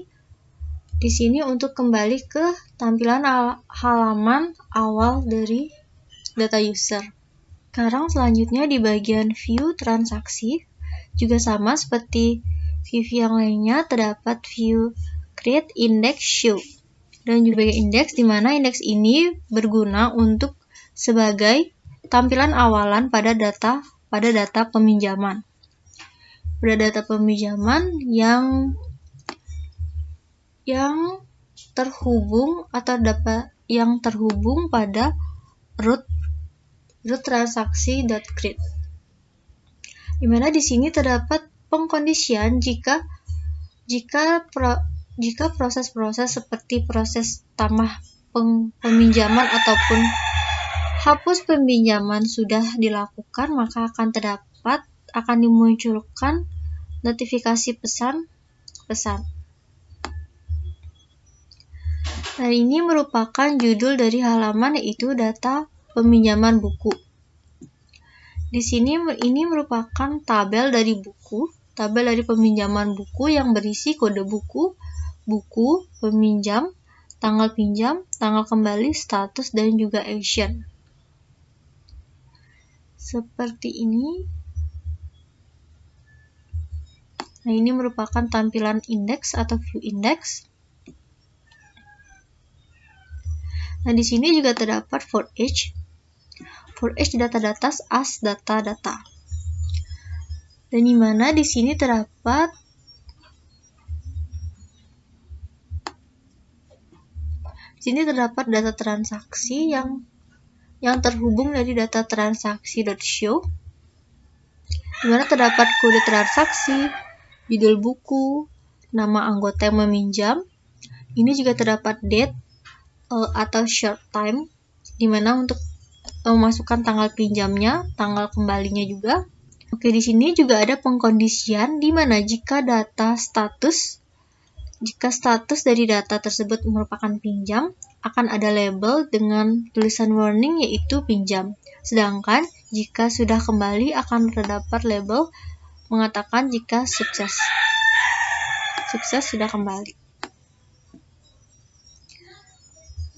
di sini untuk kembali ke tampilan halaman awal dari data user. Sekarang selanjutnya di bagian view transaksi, juga sama seperti view yang lainnya, terdapat view create index show, dan juga index, di mana indeks ini berguna untuk sebagai tampilan awalan pada data peminjaman. Pada data peminjaman yang terhubung pada root transaksi.create. Di mana di sini terdapat pengkondisian jika proses-proses seperti proses tambah peminjaman ataupun hapus peminjaman sudah dilakukan, maka akan dimunculkan notifikasi pesan. Nah, ini merupakan judul dari halaman, yaitu data peminjaman buku. Di sini ini merupakan tabel dari peminjaman buku yang berisi kode buku, peminjam, tanggal pinjam, tanggal kembali, status, dan juga action. Seperti ini. Nah, ini merupakan tampilan indeks atau view index. Nah, di sini juga terdapat for each data as data. Dan di mana di sini terdapat data transaksi yang terhubung dari data transaksi.show, di mana terdapat kode transaksi, judul buku, nama anggota yang meminjam. Ini juga terdapat date atau short time, di mana untuk memasukkan tanggal pinjamnya, tanggal kembalinya juga. Oke, di sini juga ada pengkondisian, di mana jika status dari data tersebut merupakan pinjam, akan ada label dengan tulisan warning, yaitu pinjam. Sedangkan jika sudah kembali, akan terdapat label mengatakan jika sukses sudah kembali.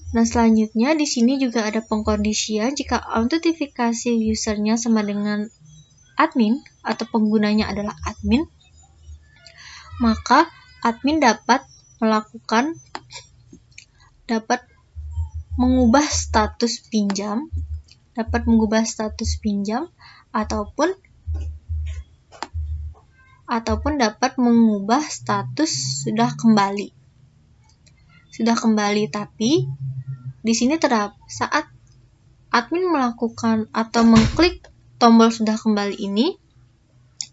Nah, selanjutnya di sini juga ada pengkondisian jika autentifikasi usernya sama dengan admin atau penggunanya adalah admin, maka admin dapat mengubah status pinjam, ataupun dapat mengubah status sudah kembali. Tapi di sini saat admin melakukan atau mengklik tombol sudah kembali ini,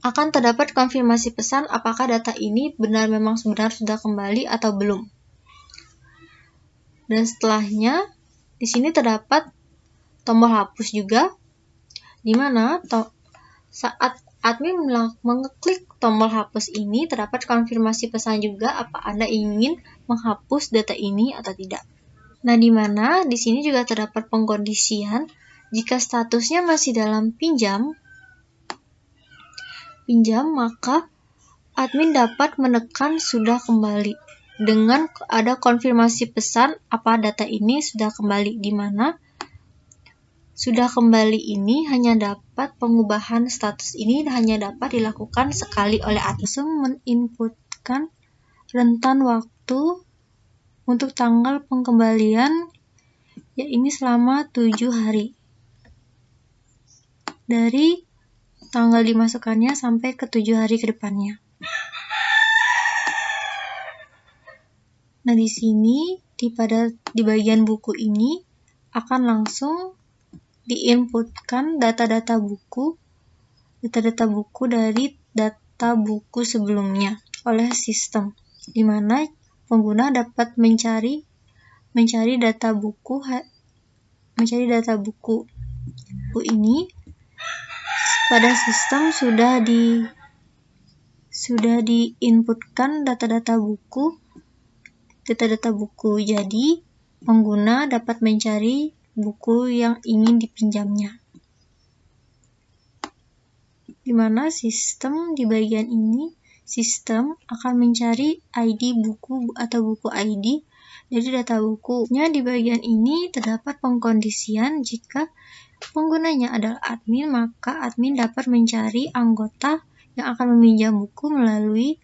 akan terdapat konfirmasi pesan apakah data ini benar sudah kembali atau belum. Dan setelahnya, di sini terdapat tombol hapus juga, di mana saat admin mengeklik tombol hapus ini, terdapat konfirmasi pesan juga apa Anda ingin menghapus data ini atau tidak. Nah, di mana di sini juga terdapat pengkondisian jika statusnya masih dalam pinjam, maka admin dapat menekan sudah kembali dengan ada konfirmasi pesan apa data ini sudah kembali, di mana sudah kembali ini hanya dapat pengubahan status ini hanya dapat dilakukan sekali oleh admin. Langsung menginputkan rentan waktu untuk tanggal pengembalian, ya ini selama 7 hari. Dari tanggal dimasukkannya sampai ke 7 hari ke depannya. Nah, di sini di bagian buku ini akan langsung diinputkan data-data buku dari data buku sebelumnya oleh sistem, di mana pengguna dapat mencari data buku ini pada sistem sudah diinputkan data-data buku. Jadi pengguna dapat mencari buku yang ingin dipinjamnya. Di mana sistem di bagian ini, sistem akan mencari ID buku atau buku ID dari data bukunya. Di bagian ini terdapat pengkondisian jika penggunanya adalah admin, maka admin dapat mencari anggota yang akan meminjam buku melalui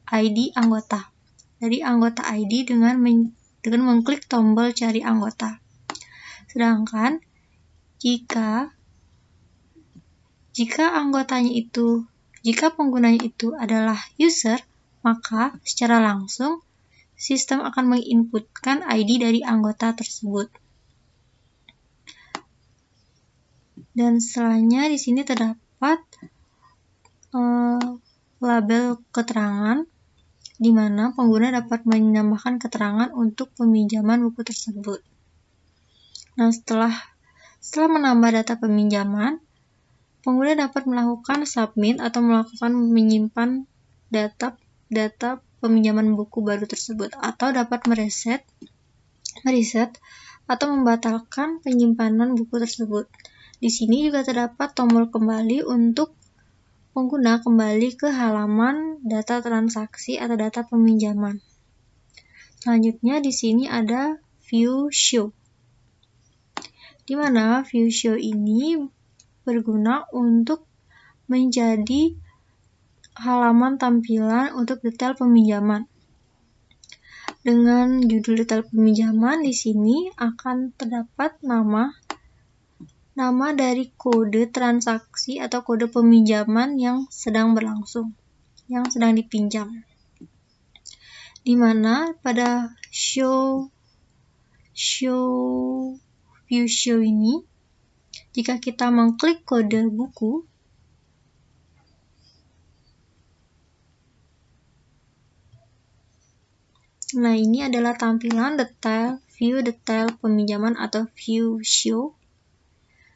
ID anggota. Dari anggota ID dengan mengklik tombol cari anggota. Sedangkan jika penggunanya itu adalah user, maka secara langsung sistem akan menginputkan ID dari anggota tersebut. Dan setelahnya di sini terdapat label keterangan, di mana pengguna dapat menambahkan keterangan untuk peminjaman buku tersebut. Nah, setelah menambah data peminjaman, pengguna dapat melakukan submit atau menyimpan data peminjaman buku baru tersebut, atau dapat mereset atau membatalkan penyimpanan buku tersebut. Di sini juga terdapat tombol kembali untuk pengguna kembali ke halaman data transaksi atau data peminjaman. Selanjutnya di sini ada view show, di mana view show ini berguna untuk menjadi halaman tampilan untuk detail peminjaman. Dengan judul detail peminjaman, di sini akan terdapat nama dari kode transaksi atau kode peminjaman yang sedang berlangsung, yang sedang dipinjam. Di mana pada view show ini, jika kita mengklik kode buku, nah ini adalah tampilan view detail peminjaman atau view show,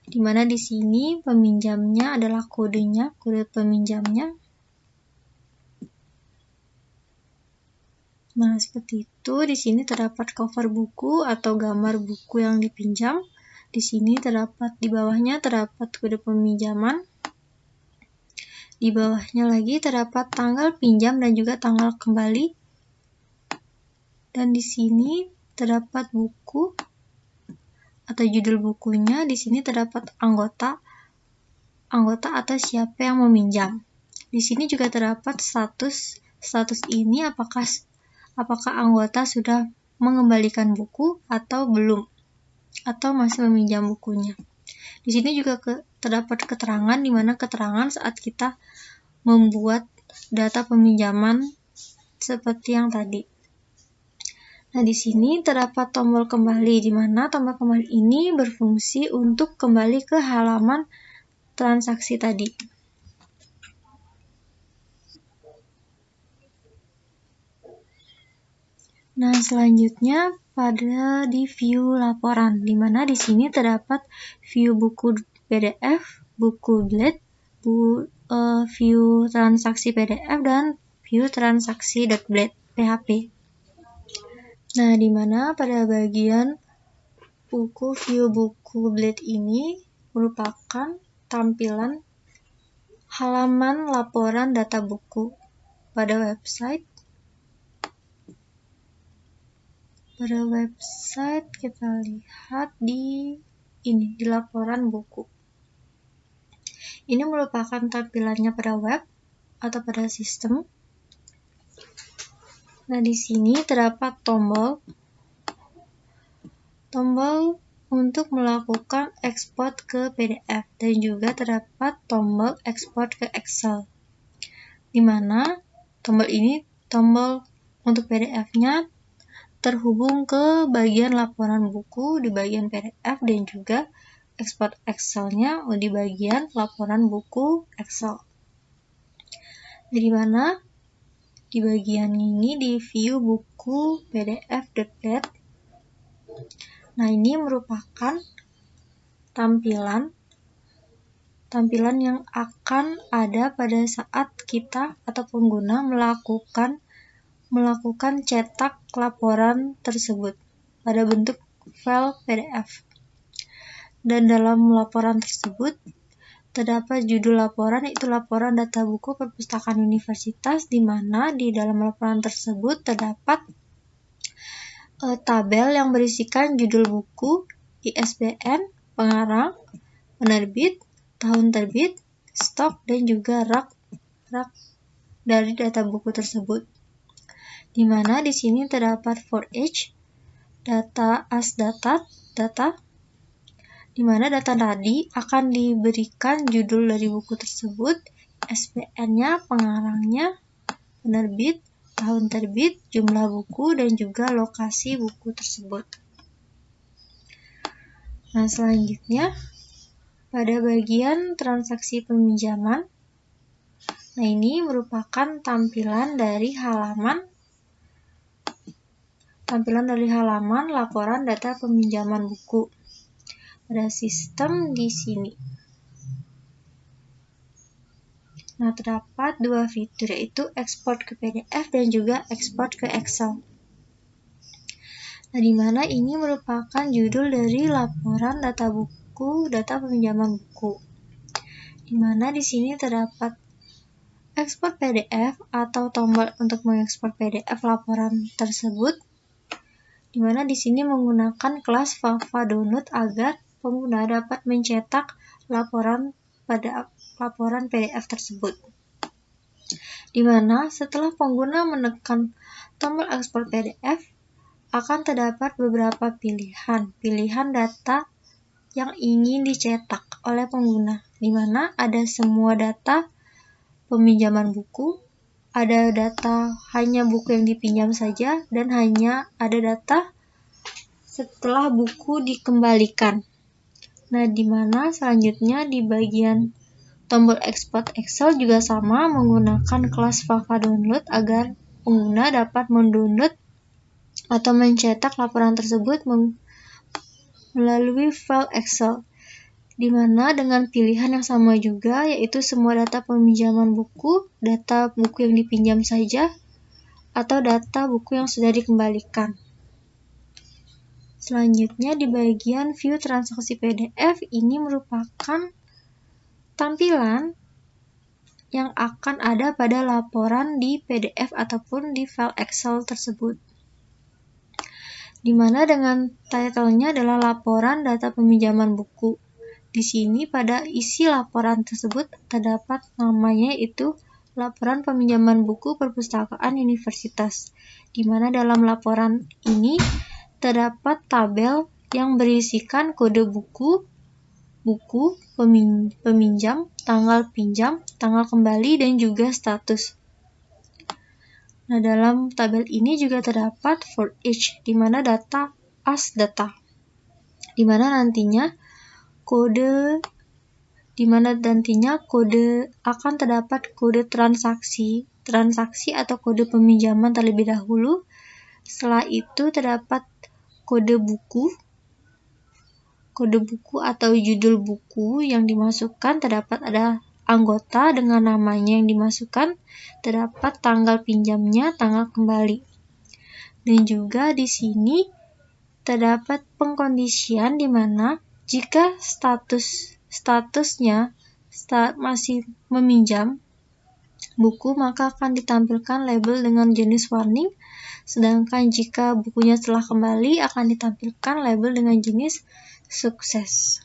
di mana di sini peminjamnya adalah kode peminjamnya. Nah, seperti itu. Di sini terdapat cover buku atau gambar buku yang dipinjam. Di sini di bawahnya terdapat kode peminjaman. Di bawahnya lagi terdapat tanggal pinjam dan juga tanggal kembali. Dan di sini terdapat buku atau judul bukunya. Di sini terdapat anggota atau siapa yang meminjam. Di sini juga terdapat status ini apakah anggota sudah mengembalikan buku atau belum, atau masih meminjam bukunya. Di sini juga terdapat keterangan, di mana keterangan saat kita membuat data peminjaman seperti yang tadi. Nah, di sini terdapat tombol kembali, di mana tombol kembali ini berfungsi untuk kembali ke halaman transaksi tadi. Nah, selanjutnya pada di view laporan, di mana di sini terdapat view buku PDF, buku Blade, view transaksi PDF, dan view transaksi .blade PHP. Nah, di mana pada bagian view buku Blade ini merupakan tampilan halaman laporan data buku pada website. Pada website kita lihat di laporan buku. Ini merupakan tampilannya pada web atau pada sistem. Nah, di sini terdapat tombol untuk melakukan ekspor ke PDF dan juga terdapat tombol ekspor ke Excel. Di mana tombol untuk PDF-nya terhubung ke bagian laporan buku di bagian PDF dan juga ekspor Excel-nya di bagian laporan buku Excel. Di mana di bagian ini di view buku PDF.blade. Nah, ini merupakan tampilan yang akan ada pada saat kita atau pengguna melakukan cetak laporan tersebut pada bentuk file PDF. Dan dalam laporan tersebut terdapat judul laporan, yaitu laporan data buku perpustakaan universitas, di mana di dalam laporan tersebut terdapat tabel yang berisikan judul buku, ISBN, pengarang, penerbit, tahun terbit, stok, dan juga rak dari data buku tersebut. Di mana di sini terdapat for each data as data, di mana data tadi akan diberikan judul dari buku tersebut, ISBN-nya, pengarangnya, penerbit, tahun terbit, jumlah buku, dan juga lokasi buku tersebut. Nah, selanjutnya pada bagian transaksi peminjaman. Nah, ini merupakan tampilan dari halaman laporan data peminjaman buku pada sistem di sini. Nah, terdapat dua fitur, yaitu ekspor ke PDF dan juga ekspor ke Excel. Nah, di mana ini merupakan judul dari laporan data buku, data peminjaman buku. Di mana di sini terdapat ekspor PDF atau tombol untuk mengekspor PDF laporan tersebut, di mana di sini menggunakan kelas Fava Download agar pengguna dapat mencetak laporan PDF tersebut. Di mana setelah pengguna menekan tombol ekspor PDF, akan terdapat beberapa pilihan data yang ingin dicetak oleh pengguna, di mana ada semua data peminjaman buku, ada data hanya buku yang dipinjam saja, dan hanya ada data setelah buku dikembalikan. Nah, di mana selanjutnya di bagian tombol ekspor Excel juga sama, menggunakan kelas Fava Download agar pengguna dapat mendownload atau mencetak laporan tersebut melalui file Excel, di mana dengan pilihan yang sama juga, yaitu semua data peminjaman buku, data buku yang dipinjam saja, atau data buku yang sudah dikembalikan. Selanjutnya di bagian view transaksi PDF, ini merupakan tampilan yang akan ada pada laporan di PDF ataupun di file Excel tersebut. Di mana dengan title-nya adalah laporan data peminjaman buku. Di sini pada isi laporan tersebut terdapat namanya, yaitu laporan peminjaman buku perpustakaan universitas, di mana dalam laporan ini terdapat tabel yang berisikan kode buku, peminjam, tanggal pinjam, tanggal kembali, dan juga status. Nah, dalam tabel ini juga terdapat for each, di mana data as data, di mana nantinya kode akan terdapat kode transaksi atau kode peminjaman terlebih dahulu, Setelah itu terdapat kode buku atau judul buku yang dimasukkan, terdapat ada anggota dengan namanya yang dimasukkan, terdapat tanggal pinjamnya, tanggal kembali. Dan juga di sini terdapat pengkondisian di mana jika statusnya masih meminjam buku, maka akan ditampilkan label dengan jenis warning. Sedangkan jika bukunya telah kembali, akan ditampilkan label dengan jenis sukses.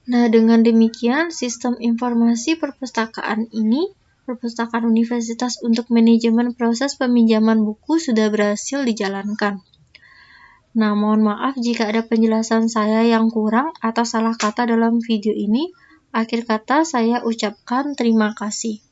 Nah, dengan demikian sistem informasi perpustakaan universitas untuk manajemen proses peminjaman buku sudah berhasil dijalankan. Nah, mohon maaf jika ada penjelasan saya yang kurang atau salah kata dalam video ini. Akhir kata saya ucapkan terima kasih.